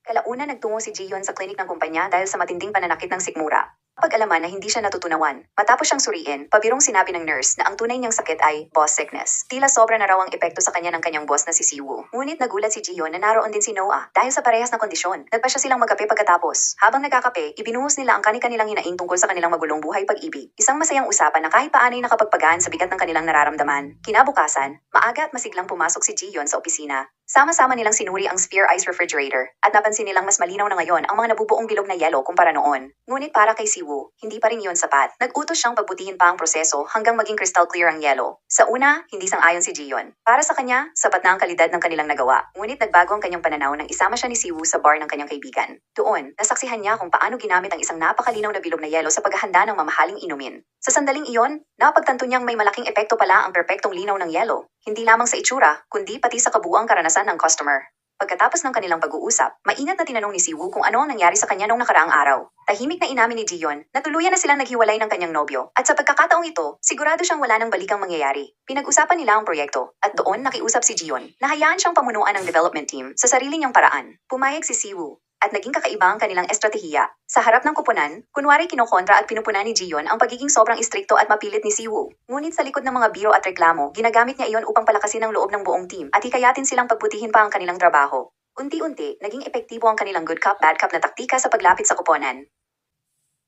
Kalaunan nagtungo si Gion sa klinik ng kumpanya dahil sa matinding pananakit ng sikmura. Pag-alaman na hindi siya natutunawan, matapos siyang suriin, pabirong sinabi ng nurse na ang tunay niyang sakit ay boss sickness. Tila sobra na raw ang epekto sa kanya ng kanyang boss na si Siwoo. Ngunit nagulat si Gion na naroon din si Noah dahil sa parehas na kondisyon. Nagpa siya silang magkape pagkatapos. Habang nagkakape, ibinuhos nila ang kani-kanilang hinaing tungkol sa kanilang magulong buhay pag-ibig. Isang masayang usapan na kahit paano ay nakapagpagaan sa bigat ng kanilang nararamdaman. Kinabukasan, maaga at masiglang pumasok si Gion sa opisina. Sama-sama nilang sinuri ang Sphere Ice Refrigerator at napansin nilang mas malinaw na ngayon ang mga nabubuong bilog na yelo kumpara noon. Ngunit para kay Siwoo, hindi pa rin iyon sapat. Nag-utos siyang pagbutihin pa ang proseso hanggang maging crystal clear ang yelo. Sa una, hindi sang-ayon si Gion. Para sa kanya, sapat na ang kalidad ng kanilang nagawa. Ngunit nagbago ang kanyang pananaw nang isama siya ni Siwoo sa bar ng kanyang kaibigan. Doon, nasaksihan niya kung paano ginamit ang isang napakalinaw na bilog na yelo sa paghahanda ng mamahaling inumin. Sa sandaling iyon, napagtanto niyang may malaking epekto pala ang perpektong linaw ng yelo. Hindi lamang sa itsura, kundi pati sa kabuuang karanasan ng customer. Pagkatapos ng kanilang pag-uusap, maingat na tinanong ni Siwoo kung ano ang nangyari sa kanya noong nakaraang araw. Tahimik na inamin ni Gion na tuluyan na silang naghiwalay ng kanyang nobyo, at sa pagkakataong ito, sigurado siyang wala nang balikang mangyayari. Pinag-usapan nila ang proyekto, at doon nakiusap si Gion na hayaan siyang pamunuan ng development team sa sarili niyang paraan. Pumayag si Siwoo, at naging kakaiba ang kanilang estratehiya. Sa harap ng kupunan, kunwari kinokontra at pinupunan ni Gion ang pagiging sobrang istrikto at mapilit ni Siwoo. Ngunit sa likod ng mga biro at reklamo, ginagamit niya iyon upang palakasin ang loob ng buong team at hikayatin silang pagbutihin pa ang kanilang trabaho. Unti-unti, naging epektibo ang kanilang good cop bad cop na taktika sa paglapit sa kuponan.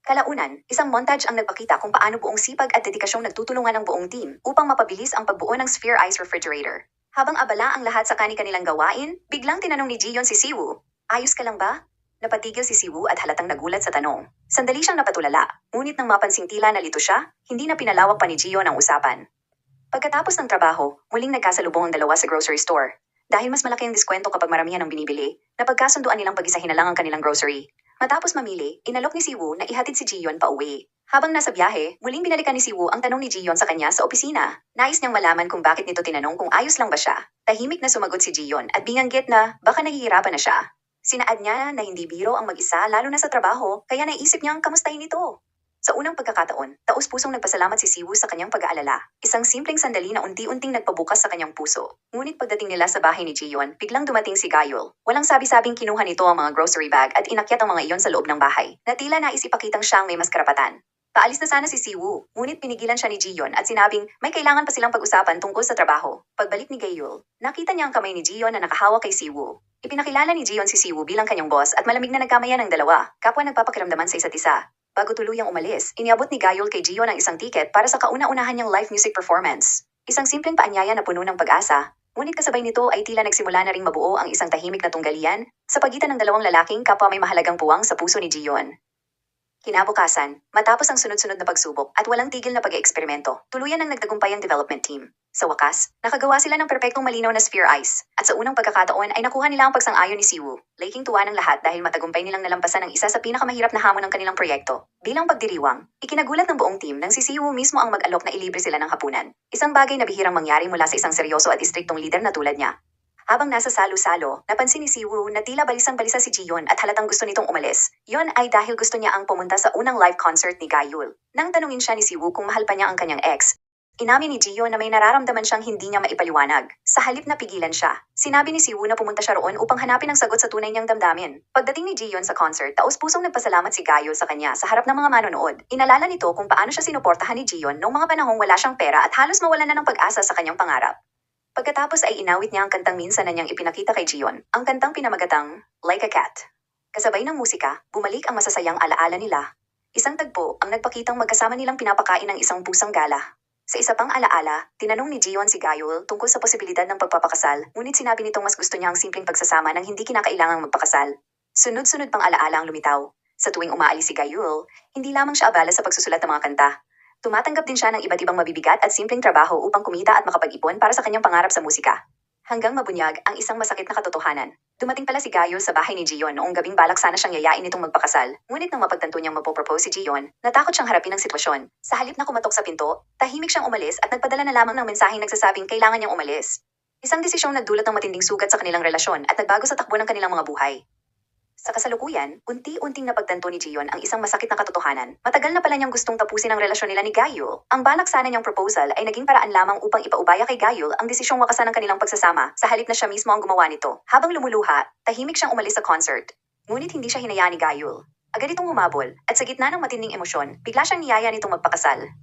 Kalaunan, isang montage ang nagpakita kung paano buong sipag at dedikasyong nagtutulungan ng buong team upang mapabilis ang pagbuo ng Sphere Ice Refrigerator. Habang abala ang lahat sa kani-kanilang gawain, biglang tinanong ni Gion si Siwoo, "Ayos ka lang ba?" Napatigil si Siwoo at halatang nagulat sa tanong. Sandali siyang napatulala, ngunit nang mapansing tila nalito siya, hindi na pinalawak pa ni Gion ang usapan. Pagkatapos ng trabaho, muling nagkasalubong ang dalawa sa grocery store. Dahil mas malaki ang diskwento kapag maramihan ang binibili, napagkasunduan nilang pag-isahin na lang ang kanilang grocery. Matapos mamili, inalok ni Siwoo na ihatid si Gion pa uwi. Habang nasa biyahe, muling binalikan ni Siwoo ang tanong ni Gion sa kanya sa opisina. Nais niyang malaman kung bakit nito tinanong kung ayos lang ba siya. Tahimik na sumagot si Gion at binanggit na baka nahihirapan na siya. Sinaad niya na hindi biro ang mag-isa lalo na sa trabaho, kaya naisip niyang kamustahin ito. Sa unang pagkakataon, taus-pusong nagpasalamat si Siwoo sa kanyang pag-aalala. Isang simpleng sandali na unti-unting nagpabukas sa kanyang puso. Ngunit pagdating nila sa bahay ni Gion, biglang dumating si Gayul. Walang sabi-sabing kinuha nito ang mga grocery bag at inakyat ang mga iyon sa loob ng bahay. Na tila nais ipakitang siyang may mas karapatan. Paalis na sana si Siwoo, ngunit pinigilan siya ni Gion at sinabing may kailangan pa silang pag-usapan tungkol sa trabaho. Pagbalik ni Gayul, nakita niya ang kamay ni Gion na nakahawak kay Siwoo. Ipinakilala ni Gion si Siwoo bilang kanyang boss at malamig na nagkamayan ng dalawa, kapwa nagpapakiramdaman sa isa't isa. Bago tuluyang umalis, iniabot ni Gayul kay Gion ang isang tiket para sa kauna-unahan niyang live music performance. Isang simpleng paanyaya na puno ng pag-asa, ngunit kasabay nito ay tila nagsimula na ring mabuo ang isang tahimik na tunggalian sa pagitan ng dalawang lalaking kapwa may mahalagang puwang sa puso ni Gion. Kinabukasan, matapos ang sunod-sunod na pagsubok at walang tigil na pag-eeksperimento, tuluyan ang nagtagumpay ang development team. Sa wakas, nakagawa sila ng perpektong malinaw na Sphere Ice, at sa unang pagkakataon ay nakuha nila ang pagsang-ayon ni Siwoo. Laking tuwa ng lahat dahil matagumpay nilang nalampasan ang isa sa pinakamahirap na hamon ng kanilang proyekto. Bilang pagdiriwang, ikinagulat ng buong team nang si Siwoo mismo ang mag-alok na ilibre sila ng hapunan. Isang bagay na bihirang mangyari mula sa isang seryoso at istriktong lider na tulad niya. Habang nasa salo-salo, napansin ni Siwoo na tila balisang-balisa si Gion at halatang gusto nitong umalis. Yon ay dahil gusto niya ang pumunta sa unang live concert ni Gayul. Nang tanungin siya ni Siwoo kung mahal pa niya ang kanyang ex, Inamin ni Gio na may nararamdaman siyang hindi niya maipaliwanag. Sa halip na pigilan siya, sinabi ni Siwoo na pumunta siya roon upang hanapin ang sagot sa tunay niyang damdamin. Pagdating ni Jiyeon sa concert, taos-pusong nagpasalamat si Gayo sa kanya sa harap ng mga manonood. Inalala nito kung paano siya sinuportahan ni Jiyeon noong mga panahong wala siyang pera at halos mawalan na ng pag-asa sa kanyang pangarap. Pagkatapos ay inawit niya ang kantang minsan na niyang ipinakita kay Jiyeon, ang kantang pinamagatang Like a Cat. Kasabay ng musika, bumalik ang masasayang alaala nila. Isang tagpo ang nagpakitang magkasama nilang pinapakain ng isang pusang gala. Sa isa pang alaala, tinanong ni Jiyeon si Gayul tungkol sa posibilidad ng pagpapakasal, ngunit sinabi nitong mas gusto niya ang simpleng pagsasama nang hindi kinakailangang magpakasal. Sunod-sunod pang alaala ang lumitaw. Sa tuwing umaalis si Gayul, hindi lamang siya abala sa pagsusulat ng mga kanta. Tumatanggap din siya ng iba't ibang mabibigat at simpleng trabaho upang kumita at makapag-ipon para sa kanyang pangarap sa musika. Hanggang mabunyag ang isang masakit na katotohanan. Dumating pala si Gayul sa bahay ni Jiyeon noong gabing balak sana siyang yayain nitong magpakasal. Ngunit nang mapagtanto niyang magpo-propose si Jiyeon, natakot siyang harapin ang sitwasyon. Sa halip na kumatok sa pinto, tahimik siyang umalis at nagpadala na lamang ng mensaheng nagsasabing kailangan niyang umalis. Isang desisyong nagdulot ng matinding sugat sa kanilang relasyon at nagbago sa takbo ng kanilang mga buhay. Sa kasalukuyan, unti-unting napagtanto ni Jiyeon ang isang masakit na katotohanan. Matagal na pala niyang gustong tapusin ang relasyon nila ni Gayul. Ang balak sana niyang proposal ay naging paraan lamang upang ipaubaya kay Gayul ang desisyong wakasan ng kanilang pagsasama sa halip na siya mismo ang gumawa nito. Habang lumuluha, tahimik siyang umalis sa concert. Ngunit hindi siya hinayaan ni Gayul. Agad itong humabol, at sa gitna ng matinding emosyon, bigla siyang niyaya nitong magpakasal.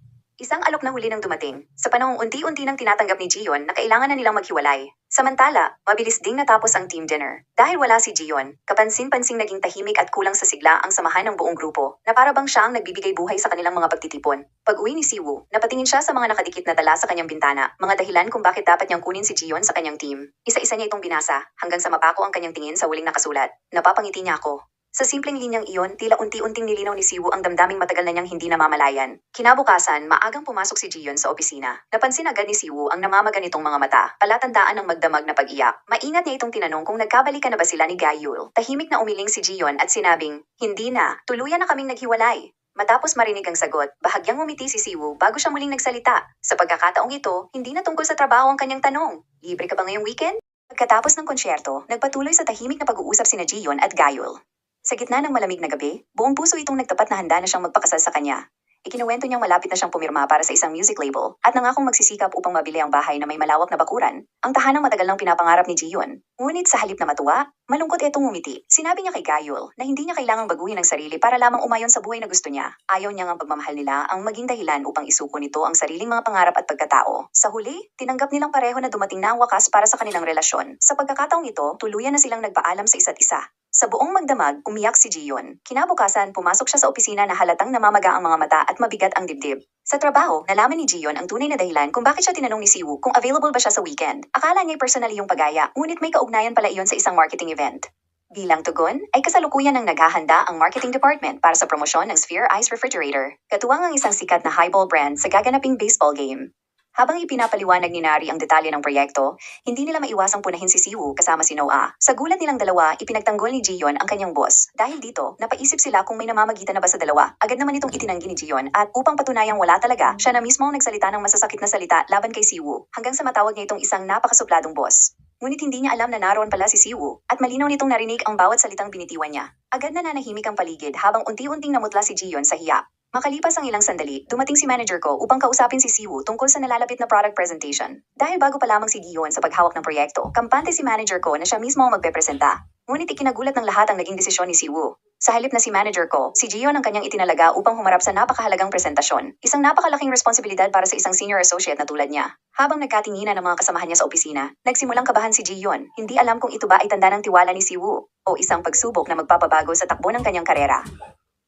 Isang alok na huli nang dumating, sa panahong unti-unti nang tinatanggap ni Jiyeon na kailangan na nilang maghiwalay. Samantala, mabilis ding natapos ang team dinner. Dahil wala si Jiyeon, kapansin-pansing naging tahimik at kulang sa sigla ang samahan ng buong grupo, na para bang siya ang nagbibigay buhay sa kanilang mga pagtitipon. Pag-uwi ni Siwoo, napatingin siya sa mga nakadikit na tala sa kanyang bintana, mga dahilan kung bakit dapat niyang kunin si Jiyeon sa kanyang team. Isa-isa niya itong binasa, hanggang sa mapako ang kanyang tingin sa huling nakasulat. Napapangiti niya ako. Sa simpleng linyang iyon, tila unti-unting nilinaw ni Siwoo ang damdaming matagal na niyang hindi namamalayan. Kinabukasan, maagang pumasok si Jiyeon sa opisina. Napansin agad ni Siwoo ang namamaga nitong mga mata, palatandaan ng magdamag na pag-iyak. Maingat niya itong tinanong kung nagkabalikan na ba sila ni Gayul. Tahimik na umiling si Jiyeon at sinabing, "Hindi na, tuluyan na kaming naghiwalay." Matapos marinig ang sagot, bahagyang ngumiti si Siwoo bago siya muling nagsalita. Sa pagkakataong ito, hindi na tungkol sa trabaho ang kanyang tanong. "Libre ka ba ngayong weekend?" Pagkatapos ng konsyerto, nagpatuloy sa tahimik na pag-uusap sina Jiyeon at Gayul. Sa gitna ng malamig na gabi, buong puso itong nagtapat na handa na siyang magpakasal sa kanya. Ikinuwento niyang malapit na siyang pumirma para sa isang music label at nangakong magsisikap upang mabili ang bahay na may malawak na bakuran, ang tahanang matagal nang pinapangarap ni Jiyeon. Ngunit sa halip na matuwa, malungkot itong ngumiti. Sinabi niya kay Gayul na hindi niya kailangang baguhin ang sarili para lamang umayon sa buhay na gusto niya. Ayaw niyang ang pagmamahal nila ang maging dahilan upang isuko nito ang sariling mga pangarap at pagkatao. Sa huli, tinanggap nilang pareho na dumating na ang wakas para sa kanilang relasyon. Sa pagkakataong ito, tuluyan na silang nagpaalam sa isa't isa. Sa buong magdamag, umiyak si Jiyeon. Kinabukasan, pumasok siya sa opisina na halatang namamaga ang mga mata at mabigat ang dibdib. Sa trabaho, nalaman ni Jiyeon ang tunay na dahilan kung bakit siya tinanong ni Siwoo kung available ba siya sa weekend. Akala niya'y personal yung pagaya, ngunit may kaugnayan pala iyon sa isang marketing event. Bilang tugon, ay kasalukuyan ng naghahanda ang marketing department para sa promosyon ng Sphere Ice Refrigerator, katuwang ang isang sikat na highball brand sa gaganaping baseball game. Habang ipinapaliwanag ni Nari ang detalye ng proyekto, hindi nila maiwasang punahin si Siwoo kasama si Noah. Sa gulat nilang dalawa, ipinagtanggol ni Jiyeon ang kanyang boss. Dahil dito, napaisip sila kung may namamagitan na ba sa dalawa. Agad naman itong itinanggi ni Jiyeon at upang patunayang wala talaga, siya na mismo ang nagsalita ng masasakit na salita laban kay Siwoo, hanggang sa matawag niya itong isang napakasupladong boss. Ngunit hindi niya alam na naroon pala si Siwoo at malinaw nitong narinig ang bawat salitang binitiwan niya. Agad na nanahimik ang paligid habang unti-unting namutla si Jiyeon sa hiya. Makalipas ang ilang sandali, dumating si manager ko upang kausapin si Siwoo tungkol sa nalalapit na product presentation. Dahil bago pa lamang si Jiyeon sa paghawak ng proyekto, kampante si manager ko na siya mismo ang magpepresenta. Ngunit ikinagulat ng lahat ang naging desisyon ni Siwoo. Sa halip na si manager ko, si Jiyeon ang kanyang itinalaga upang humarap sa napakahalagang presentasyon. Isang napakalaking responsibilidad para sa isang senior associate na tulad niya. Habang nagkatinginan ng mga kasamahan niya sa opisina, nagsimulang kabahan si Jiyeon. Hindi alam kung ito ba ay tanda ng tiwala ni Siwoo o isang pagsubok na magpapabago sa takbo ng kanyang karera.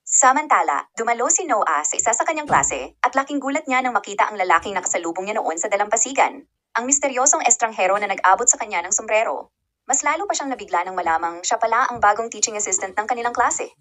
Samantala, dumalo si Noah sa isa sa kanyang klase at laking gulat niya nang makita ang lalaking nakasalubong niya noon sa dalampasigan. Ang misteryosong estranghero na nag-abot sa kanya ng sombrero. Mas lalo pa siyang nabigla nang malamang siya pala ang bagong teaching assistant ng kanilang klase.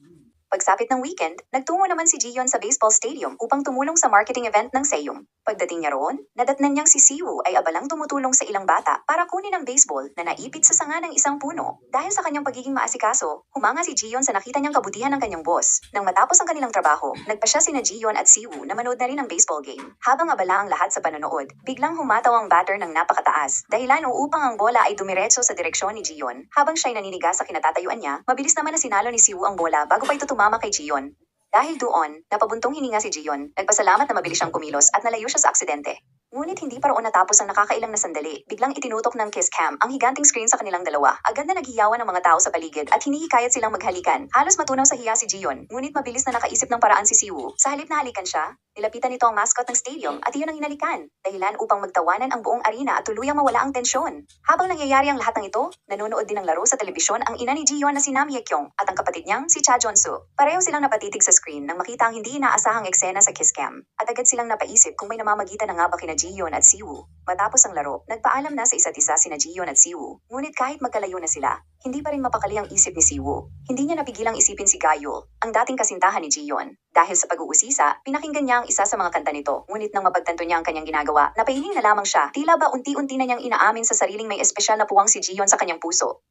Pagsapit ng weekend, nagtungo naman si Jiyeon sa baseball stadium upang tumulong sa marketing event ng Sejong. Pagdating niya roon, nadatnan niyang si Siwoo ay abalang tumutulong sa ilang bata para kunin ang baseball na naipit sa sanga ng isang puno. Dahil sa kanyang pagiging maasikaso, humanga si Jiyeon sa nakita niyang kabutihan ng kanyang boss. Nang matapos ang kanilang trabaho, nagpa siya sina Jiyeon at Siwoo na manood na rin ang baseball game. Habang abala ang lahat sa panonood, biglang humataw ang batter ng napakataas. Dahilan upang ang bola ay dumiretso sa direksyon ni Jiyeon. Habang siya'y naninigas sa kinatatayuan niya, mabilis naman na sinalo ni Siwoo ang bola bago pa ito tumama kay Jiyeon. Dahil doon, napabuntong hininga si Jiyeon, nagpasalamat na mabilis siyang kumilos at nalayo siya sa aksidente. Ngunit hindi pa roon natapos ang nakakailang na sandali. Biglang itinutok ng kiss cam ang higanting screen sa kanilang dalawa. Agad na naghiyawan ang mga tao sa paligid at hinihikayat silang maghalikan. Halos matunaw sa hiya si Jiyon, ngunit mabilis na nakaisip ng paraan si Siwoo. Sa halip na halikan siya, nilapitan nito ang mascot ng stadium at iyon ang hinalikan. Dahilan upang magtawanan ang buong arena at tuluyang mawala ang tensyon. Habang nangyayari ang lahat ng ito, nanonood din ng laro sa telebisyon ang ina ni Jiyon na si Nam Hye-kyung at ang kapatid niyang si Cha Jong-soo. Pareho silang napatitig sa screen nang makita ang hindi inaasahang eksena sa kiss cam. At agad silang napaisip kung may namamagitan na nga ba kina Jiyon at Siwoo. Matapos ang laro, nagpaalam na sa isa't isa sina Jiyon at Siwoo. Ngunit kahit magkalayo na sila, hindi pa rin mapakali ang isip ni Siwoo. Hindi niya napigilang isipin si Gayul, ang dating kasintahan ni Jiyon. Dahil sa pag-uusisa, pinakinggan niya ang isa sa mga kanta nito. Ngunit nang mapagtanto niya ang kanyang ginagawa, napahiling na lamang siya. Tila ba unti-unti na niyang inaamin sa sariling may espesyal na puwang si Jiyon sa kanyang puso.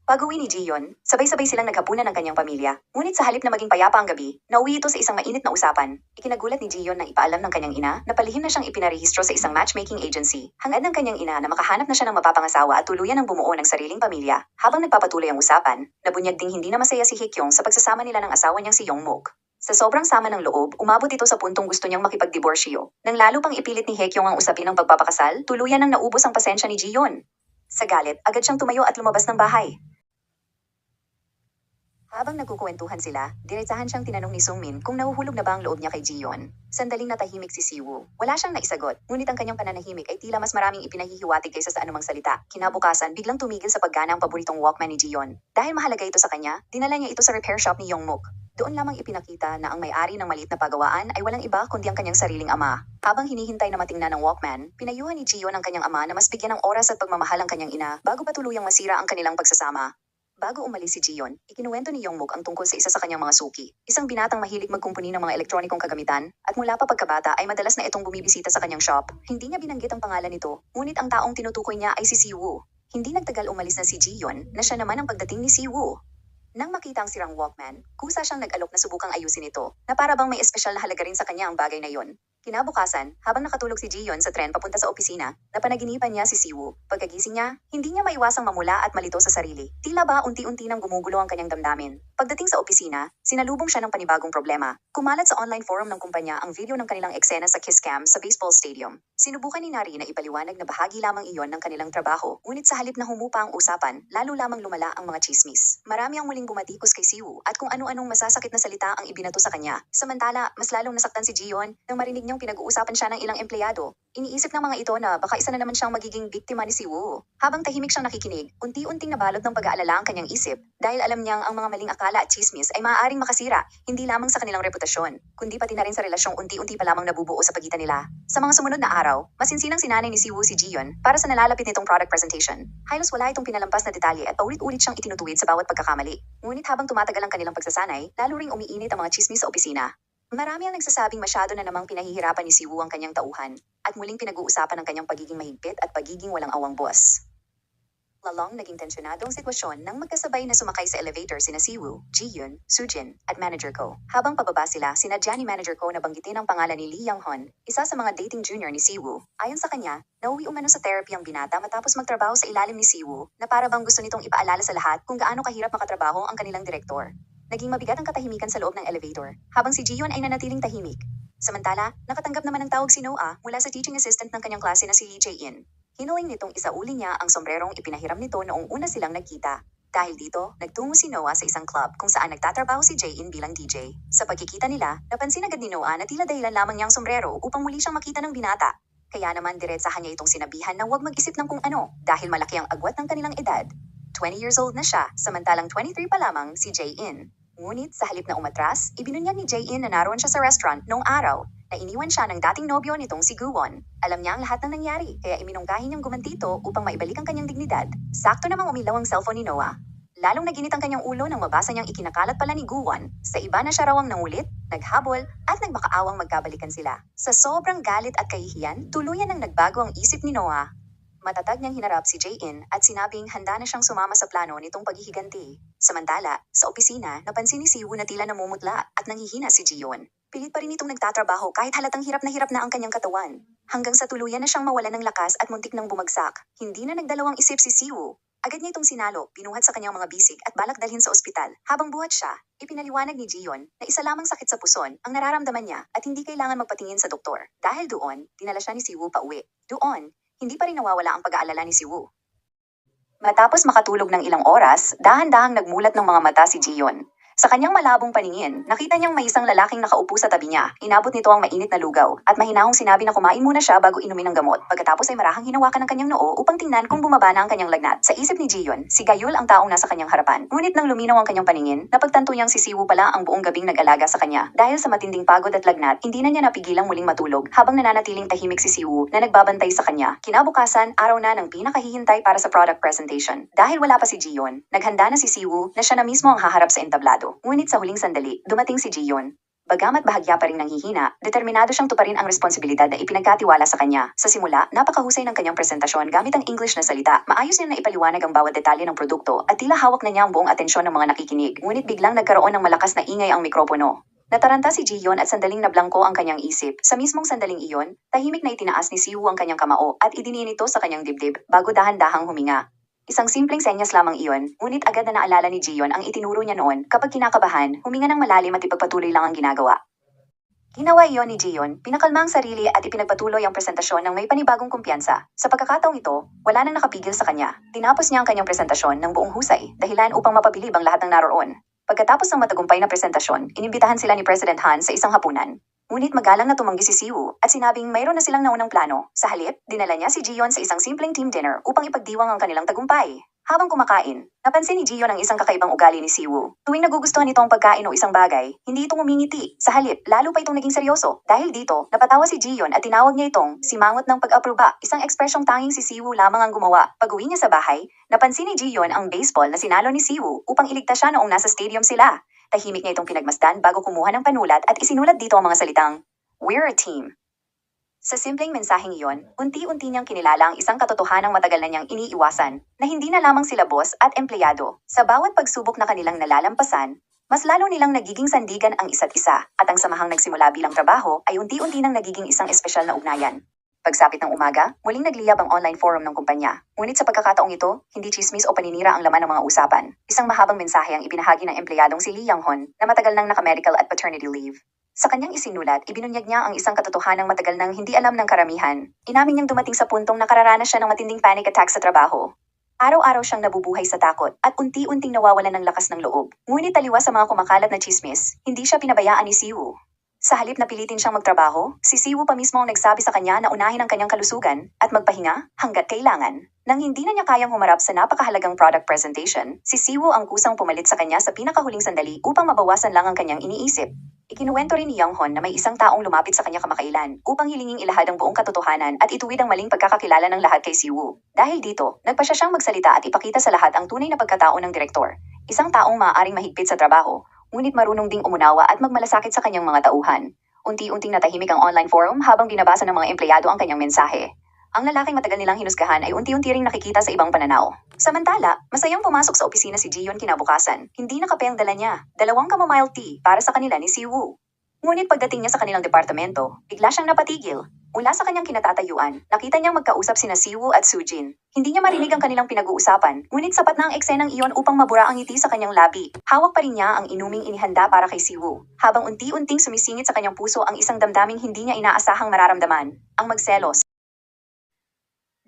Pag-uwi ni Jiyon, sabay-sabay silang naghapunan ng kanyang pamilya. Ngunit sa halip na maging payapa ang gabi, nauwi ito sa isang mainit na usapan. Ikinagulat ni Jiyon na ipaalam ng kanyang ina na palihim na siyang ipinarehistro sa isang matchmaking agency. Hangad ng kanyang ina na makahanap na siya ng mapapangasawa at tuluyan ng bumuo ng sariling pamilya. Habang nagpapatuloy ang usapan, nabunyag ding hindi na masaya si Hye-kyung sa pagsasama nila ng asawa niyang si Youngmook. Sa sobrang sama ng loob, umabot ito sa puntong gusto niyang makipagdiborsyo. Nang lalo pang ipilit ni Hye-kyung ang usapin ng pagpapakasal, tuluyan nang naubos ang pasensya ni Jiyon. Sa galit, agad siyang tumayo at lumabas ng bahay. Habang nagkukwentuhan sila, diretsahan siyang tinanong ni Sungmin kung nahuhulog na ba ang loob niya kay Jiyon. Sandaling natahimik si Siwoo. Wala siyang naisagot, ngunit ang kanyang pananahimik ay tila mas maraming ipinahihiwatig kaysa sa anumang salita. Kinabukasan, biglang tumigil sa paggana ang paboritong Walkman ni Jiyon. Dahil mahalaga ito sa kanya, dinala niya ito sa repair shop ni Youngmook. Doon lamang ipinakita na ang may-ari ng maliit na pagawaan ay walang iba kundi ang kanyang sariling ama. Habang hinihintay na matingnan ng Walkman, pinayuhan ni Jiyon ang kanyang ama na mas bigyan ng oras at pagmamahal ang kanyang ina bago pa tuluyang masira ang kanilang pagsasama. Bago umalis si Jiyon, ikinuwento ni Youngmook ang tungkol sa isa sa kanyang mga suki. Isang binatang mahilig magkumpuni ng mga elektronikong kagamitan, at mula pa pagkabata ay madalas na itong bumibisita sa kanyang shop. Hindi niya binanggit ang pangalan nito, ngunit ang taong tinutukoy niya ay si Siwoo. Hindi nagtagal umalis na si Jiyon, na siya naman ang pagdating ni Siwoo. Nang makita ang sirang Walkman, kusa siyang nag-alok na subukang ayusin ito, na para bang may espesyal na halaga rin sa kanya ang bagay na yon. Kinabukasan, habang nakatulog si Jiyon sa tren papunta sa opisina, napanaginipan niya si Siwoo. Pagkagising niya, hindi niya maiwasang mamula at malito sa sarili. Tila ba unti-unti nang gumugulo ang kanyang damdamin. Pagdating sa opisina, sinalubong siya ng panibagong problema. Kumalat sa online forum ng kumpanya ang video ng kanilang eksena sa kiss cam sa baseball stadium. Sinubukan ni Nari na ipaliwanag na bahagi lamang iyon ng kanilang trabaho, ngunit sa halip na humupa ang usapan, lalo lamang lumala ang mga chismis. Marami ang muling bumatikos kay Siwoo at kung ano-anong masasakit na salita ang ibinato sa kanya. Samantala, mas lalong nasaktan si Jiyon nang marinig niyang pinag-uusapan siya ng ilang empleyado. Iniisip ng mga ito na baka isa na naman siyang magiging biktima ni Siwoo. Habang tahimik siyang nakikinig, unti-unting nabalot ng pag-aalala ang kanyang isip dahil alam niyang ang mga maling akala at chismis ay maaaring makasira hindi lamang sa kanilang reputasyon, kundi pati na rin sa relasyong unti-unti pa lamang nabubuo sa pagitan nila. Sa mga sumunod na araw, masinsinang sinanay ni Siwoo si Jiyon para sa nalalapit nitong product presentation. Halos wala itong pinalampas na detalye at paulit-ulit siyang itinutuwid sa bawat pagkakamali. Ngunit habang tumatagal ang kanilang pagsasanay, lalo ring umiinit ang mga chismis sa opisina. Marami ang nagsasabing masyado na namang pinahihirapan ni Siwoo ang kanyang tauhan at muling pinag-uusapan ang kanyang pagiging mahigpit at pagiging walang awang boss. Lalong naging tensyonado ang sitwasyon nang magkasabay na sumakay sa elevator sina Siwoo, Jiyon, Sujin, at Manager Ko. Habang pababa sila, sinadya ni Manager Ko na banggitin ang pangalan ni Lee Young-hun, isa sa mga dating junior ni Siwoo. Ayon sa kanya, nauwi umano sa therapy ang binata matapos magtrabaho sa ilalim ni Siwoo, na para bang gusto nitong ipaalala sa lahat kung gaano kahirap makatrabaho ang kanilang direktor. Naging mabigat ang katahimikan sa loob ng elevator, habang si Jiyon ay nanatiling tahimik. Samantala, nakatanggap naman ng tawag si Noah mula sa teaching assistant ng kanyang klase na si Lee Jae-in. Hinuling nitong isauli niya ang sombrerong ipinahiram nito noong una silang nagkita. Dahil dito, nagtungo si Noah sa isang club kung saan nagtatrabaho si Jae-in bilang DJ. Sa pagkikita nila, napansin agad ni Noah na tila dahilan lamang niyang sombrero upang muli siyang makita ng binata. Kaya naman diretsahan niya itong sinabihan na huwag mag-isip ng kung ano dahil malaki ang agwat ng kanilang edad. 20 years old na siya, samantalang 23 pa lamang si Jae-in. Ngunit sa halip na umatras, ibinunyag ni Jae-in na naroon siya sa restaurant noong araw na iniwan siya ng dating nobyo nitong si Guwon. Alam niya ang lahat ng nangyari, kaya iminungkahi niyang gumanti ito upang maibalik ang kanyang dignidad. Sakto namang umilaw ang cellphone ni Noah. Lalong naginit ang kanyang ulo nang mabasa niyang ikinakalat pala ni Guwon. Sa iba na siya raw ang nangulit, naghabol, at nagmakaawang magkabalikan sila. Sa sobrang galit at kahihiyan, tuluyan nang nagbago ang isip ni Noah. Matatag niyang hinarap si Jae-in at sinabing handa na siyang sumama sa plano nitong paghihiganti. Samantala, sa opisina, napansin ni Siwoo na tila namumutla at nanghihina si Jiyeon. Pilit pa rin itong nagtatrabaho kahit halatang hirap na ang kanyang katawan. Hanggang sa tuluyan na siyang mawalan ng lakas at muntik nang bumagsak. Hindi na nagdalawang isip si Siwoo. Agad niya itong sinalo, binuhat sa kanyang mga bisig at balak dalhin sa ospital. Habang buhat siya, ipinaliwanag ni Jiyeon na isa lamang sakit sa puson ang nararamdaman niya at hindi kailangan magpatingin sa doktor. Dahil doon, dinala siya ni Siwoo pauwi. Doon, hindi pa rin nawawala ang pag-aalala ni Siwoo. Matapos makatulog ng ilang oras, dahan-dahang nagmulat ng mga mata si Jiyeon. Sa kanyang malabong paningin, nakita niyang may isang lalaking nakaupo sa tabi niya. Inabot nito ang mainit na lugaw at mahinahong sinabi na kumain muna siya bago inumin ng gamot. Pagkatapos ay marahang hinawakan ng kanyang noo upang tingnan kung bumaba na ang kanyang lagnat. Sa isip ni Jiyeon, si Gayul ang taong nasa kanyang harapan. Ngunit nang luminaw ang kanyang paningin, napagtanto niyang si Siwoo pala ang buong gabing nag-alaga sa kanya. Dahil sa matinding pagod at lagnat, hindi na niya napigilang muling matulog habang nananatiling tahimik si Siwoo na nagbabantay sa kanya. Kinabukasan, araw na ng pinakahihintay para sa product presentation. Dahil wala pa si Jiyeon, naghanda na si Siwoo na siya na mismo ang haharap sa entablado. Ngunit sa huling sandali, dumating si Jiyeon. Bagamat bahagya pa rin nanghihina, determinado siyang tuparin ang responsibilidad na ipinagkatiwala sa kanya. Sa simula, napakahusay ng kanyang presentasyon gamit ang English na salita. Maayos niya na ipaliwanag ang bawat detalye ng produkto at tila hawak na niya ang buong atensyon ng mga nakikinig. Ngunit biglang nagkaroon ng malakas na ingay ang mikropono. Nataranta si Jiyeon at sandaling nablangko ang kanyang isip. Sa mismong sandaling iyon, tahimik na itinaas ni Siwoo ang kanyang kamao at idiniin ito sa kanyang dibdib bago dahan-dahang huminga. Isang simpleng senyas lamang iyon, ngunit agad na naalala ni Jiyeon ang itinuro niya noon kapag kinakabahan, huminga ng malalim at ipagpatuloy lang ang ginagawa. Ginawa iyon ni Jiyeon, pinakalma ang sarili at ipinagpatuloy ang presentasyon ng may panibagong kumpiyansa. Sa pagkakataong ito, wala nang nakapigil sa kanya. Tinapos niya ang kanyang presentasyon ng buong husay, dahilan upang mapabilib ang lahat ng naroon. Pagkatapos ng matagumpay na presentasyon, inimbitahan sila ni President Han sa isang hapunan. Ngunit magalang na tumanggi si Siwoo at sinabing mayroon na silang naunang plano. Sa halip, dinala niya si Jiyeon sa isang simpleng team dinner upang ipagdiwang ang kanilang tagumpay. Habang kumakain, napansin ni Jiyeon ang isang kakaibang ugali ni Siwoo. Tuwing nagugustuhan nito ang pagkain o isang bagay, hindi ito ngumingiti. Sa halip, lalo pa itong naging seryoso. Dahil dito, napatawa si Jiyeon at tinawag niya itong simangot ng pag-aproba, isang ekspresyong tanging si Siwoo lamang ang gumawa. Pag-uwi niya sa bahay, napansin ni Jiyeon ang baseball na sinalo ni Siwoo upang iligtas siya noong nasa stadium sila. Tahimik niya itong pinagmasdan bago kumuha ng panulat at isinulat dito ang mga salitang, "We're a team." Sa simpleng mensaheng iyon, unti-unti niyang kinilala ang isang katotohanang matagal na niyang iniiwasan, na hindi na lamang sila boss at empleyado. Sa bawat pagsubok na kanilang nalalampasan, mas lalo nilang nagiging sandigan ang isa't isa, at ang samahang nagsimula bilang trabaho ay unti-unti nang nagiging isang espesyal na ugnayan. Pagsapit ng umaga, muling nagliyab ang online forum ng kumpanya. Ngunit sa pagkakataong ito, hindi chismis o paninira ang laman ng mga usapan. Isang mahabang mensahe ang ibinahagi ng empleyadong si Lee Young-hon na matagal nang naka-medical at paternity leave. Sa kanyang isinulat, ibinunyag niya ang isang katotohanang matagal nang hindi alam ng karamihan. Inamin niyang dumating sa puntong nakararanas siya ng matinding panic attack sa trabaho. Araw-araw siyang nabubuhay sa takot at unti-unting nawawalan ng lakas ng loob. Ngunit taliwas sa mga kumakalat na chismis, hindi siya pinabayaan ni Siwoo. Sa halip na pilitin siyang magtrabaho, si Siwoo pa mismo ang nagsabi sa kanya na unahin ang kanyang kalusugan at magpahinga hanggat kailangan. Nang hindi na niya kayang humarap sa napakahalagang product presentation, si Siwoo ang kusang pumalit sa kanya sa pinakahuling sandali upang mabawasan lang ang kanyang iniisip. Ikinuwento rin ni Young-hon na may isang taong lumapit sa kanya kamakailan upang hilinging ilahad ang buong katotohanan at ituwid ang maling pagkakakilala ng lahat kay Siwoo. Dahil dito, nagpa siya siyang magsalita at ipakita sa lahat ang tunay na pagkatao ng direktor. Isang taong maaaring mahigpit sa trabaho, ngunit marunong ding umunawa at magmalasakit sa kanyang mga tauhan. Unti-unting natahimik ang online forum habang binabasa ng mga empleyado ang kanyang mensahe. Ang lalaking matagal nilang hinusgahan ay unti-unti ring nakikita sa ibang pananaw. Samantala, masayang pumasok sa opisina si Jiyeon kinabukasan. Hindi nakapeng dala niya, 2 chamomile tea para sa kanila ni Siwoo. Ngunit pagdating niya sa kanilang departamento, bigla siyang napatigil. Mula sa kanyang kinatatayuan, nakita niyang magkausap sina Siwoo at Soojin. Hindi niya marinig ang kanilang pinag-uusapan, ngunit sapat na ang eksenang iyon upang mabura ang ngiti sa kanyang labi. Hawak pa rin niya ang inuming inihanda para kay Siwoo, habang unti-unting sumisingit sa kanyang puso ang isang damdaming hindi niya inaasahang mararamdaman, ang magselos.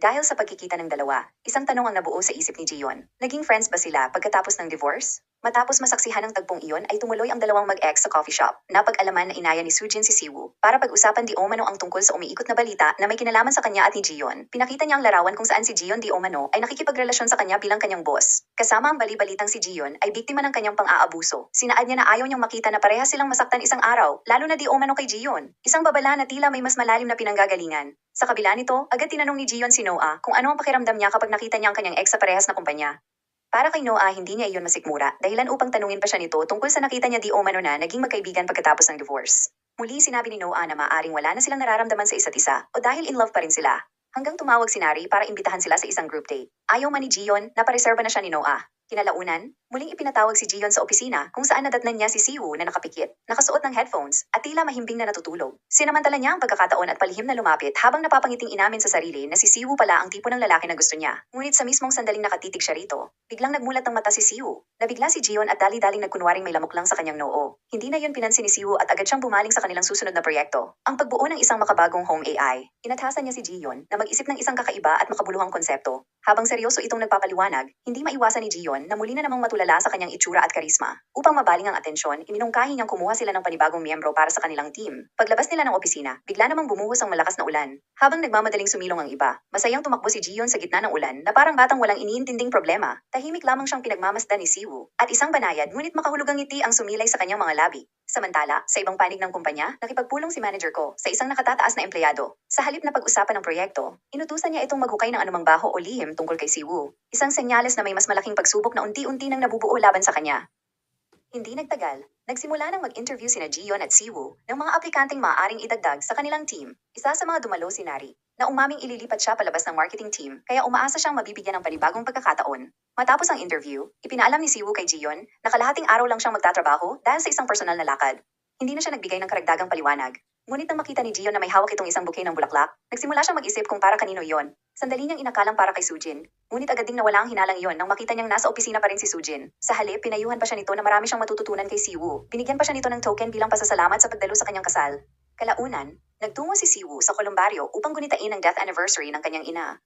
Dahil sa pagkikita ng dalawa, isang tanong ang nabuo sa isip ni Jiyeon. Naging friends ba sila pagkatapos ng divorce? Matapos masaksihan ng tagpong iyon ay tumuloy ang dalawang mag-ex sa coffee shop. Napag-alaman na inaya ni Soojin si Siwoo para pag-usapan di umano ang tungkol sa umiikot na balita na may kinalaman sa kanya at ni Jiyeon. Pinakita niya ang larawan kung saan si Jiyeon di umano ay nakikipagrelasyon sa kanya bilang kanyang boss. Kasama ang bali-balitang si Jiyeon ay biktima ng kanyang pang-aabuso. Sinaad niya na ayaw niyang makita na parehas silang masaktan isang araw, lalo na di umano kay Jiyeon. Isang babala na tila may mas malalim na pinanggagalingan. Sa kabila nito, agad tinanong ni Jiyeon si Noah kung ano ang pakiramdam niya kapag nakita niya ang kanyang ex sa parehas na kumpanya. Para kay Noah, hindi niya iyon masikmura, dahilan upang tanungin pa siya nito tungkol sa nakita niya di umano na naging magkaibigan pagkatapos ng divorce. Muli sinabi ni Noah na maaring wala na silang nararamdaman sa isa't isa o dahil in love pa rin sila. Hanggang tumawag si Nari para imbitahan sila sa isang group date. Ayaw man ni Gion, napareserba na siya ni Noah. Kinalaunan, muling ipinatawag si Gion sa opisina kung saan nadatnan niya si Siwoo na nakapikit, nakasuot ng headphones, at tila mahimbing na natutulog. Sinamantala niya ang pagkakataon at palihim na lumapit habang napapangiting inamin sa sarili na si Siwoo pala ang tipo ng lalaki na gusto niya. Ngunit sa mismong sandaling nakatitig siya rito, biglang nagmulat ng mata si Siwoo. Nabigla si Gion at dali-daling nagkunwaring may lamok lang sa kanyang noo. Hindi na yun pinansin ni Siwoo at agad siyang bumaling sa kanilang susunod na proyekto, ang pagbuo ng isang makabagong home AI. Inatasan niya si Gion na mag-isip ng isang kakaiba at makabuluhang konsepto. Habang seryoso itong nagpapaliwanag, hindi maiwasan ni Gion na muli na namang matulala sa kanyang itsura at karisma. Upang mabaling ang atensyon, iminungkahi niyang kumuha sila ng panibagong miyembro para sa kanilang team. Paglabas nila ng opisina, bigla namang bumuhos ang malakas na ulan. Habang nagmamadaling sumilong ang iba, masayang tumakbo si Gion sa gitna ng ulan na parang batang walang iniintinding problema. Tahimik lamang siyang pinagmamasdan ni Siwoo, at isang banayad ngunit makahulugang ngiti ang sumilay sa kanyang mga labi. Samantala, sa ibang panig ng kumpanya, nakipagpulong si manager ko sa isang nakatataas na empleyado. Sa halip na pag-usapan ng proyekto, inutusan niya itong maghukay ng anumang baho o lihim tungkol kay Siwoo. Isang senyales na may mas malaking pagsubok na unti-unti nang nabubuo laban sa kanya. Hindi nagtagal, nagsimula nang mag-interview sina Gion at Siwoo ng mga aplikanteng maaaring idagdag sa kanilang team. Isa sa mga dumalo si Nari, na umaming ililipat siya palabas ng marketing team kaya umaasa siyang mabibigyan ng panibagong pagkakataon. Matapos ang interview, ipinaalam ni Siwoo kay Gion na kalahating araw lang siyang magtatrabaho dahil sa isang personal na lakad. Hindi na siya nagbigay ng karagdagang paliwanag. Ngunit nang makita ni Gion na may hawak itong isang bouquet ng bulaklak, nagsimula siyang mag-isip kung para kanino yon. Sandali niyang inakalang para kay Sujin. Ngunit agad ding nawala ang hinalang iyon nang makita niyang nasa opisina pa rin si Sujin. Sa halip, pinayuhan pa siya nito na marami siyang matututunan kay Siwoo. Binigyan pa siya nito ng token bilang pasasalamat sa pagdalo sa kanyang kasal. Kalaunan, nagtungo si Siwoo sa Columbario upang gunitain ang death anniversary ng kanyang ina.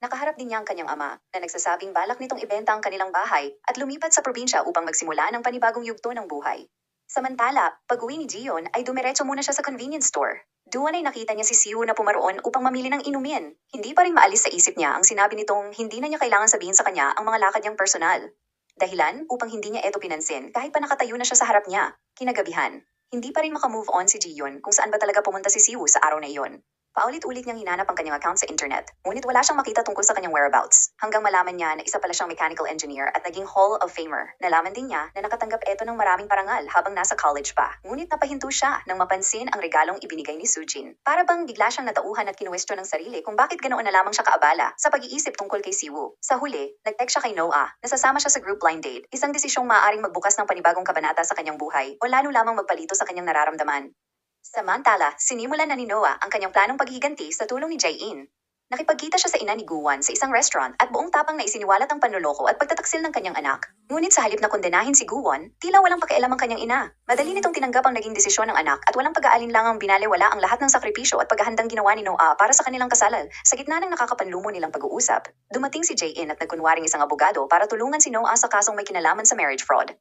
Nakaharap din niya ang kanyang ama, na nagsasabing balak nitong ibenta ang kanilang bahay at lumipat sa probinsya upang magsimula ng panibagong yugto ng buhay. Samantala, pag-uwi ni Gion ay dumiretso muna siya sa convenience store. Doon ay nakita niya si Siwoo na pumaroon upang mamili ng inumin. Hindi pa rin maalis sa isip niya ang sinabi nitong hindi na niya kailangan sabihin sa kanya ang mga lakad niyang personal. Dahilan upang hindi niya eto pinansin kahit pa nakatayo na siya sa harap niya. Kinagabihan, hindi pa rin makamove on si Gion kung saan ba talaga pumunta si Siwoo sa araw na iyon. Paulit-ulit niyang hinanap ang kanyang account sa internet, ngunit wala siyang makita tungkol sa kanyang whereabouts. Hanggang malaman niya na isa pala siyang mechanical engineer at naging Hall of Famer. Nalaman din niya na nakatanggap ito ng maraming parangal habang nasa college pa. Ngunit napahinto siya nang mapansin ang regalong ibinigay ni Sujin. Para bang bigla siyang natauhan at kinuwestiyon ng sarili kung bakit ganoon na lamang siya kaabala sa pag-iisip tungkol kay Siwoo. Sa huli, nag-text siya kay Noah, nasasama siya sa group blind date, isang desisyong maaaring magbukas ng panibagong kabanata sa kanyang buhay o lalo lamang magpalito sa kanyang nararamdaman. Samantala, sinimulan na ni Noah ang kanyang planong paghiganti sa tulong ni Jae-in. Nakipagkita siya sa ina ni Guwan sa isang restaurant at buong tapang na isiniwalat ang panloloko at pagtataksil ng kanyang anak. Ngunit sa halip na kondenahin si Guwan, tila walang pakialam ang kanyang ina. Madali nitong tinanggap ang naging desisyon ng anak at walang pag-aalinlangang binalewala ang lahat ng sakripisyo at paghahandang ginawa ni Noah para sa kanilang kasalan. Sa gitna ng nakakapanlumo nilang pag-uusap, dumating si Jae-in at nagkunwaring isang abogado para tulungan si Noah sa kasong may kinalaman sa marriage fraud.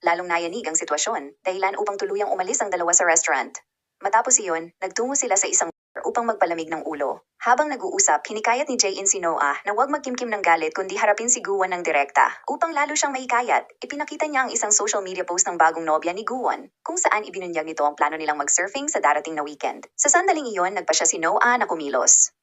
Lalong nayanig ang sitwasyon, dahilan upang tuluyang umalis ang dalawa sa restaurant. Matapos iyon, nagtungo sila sa isang bar upang magpalamig ng ulo. Habang nag-uusap, hinikayat ni Jae-in si Noah na huwag magkimkim ng galit kundi harapin si Guwan ng direkta. Upang lalo siyang mahikayat, ipinakita niya ang isang social media post ng bagong nobya ni Guwan, kung saan ibinunyag nito ang plano nilang mag-surfing sa darating na weekend. Sa sandaling iyon, nagpa siya si Noah na kumilos.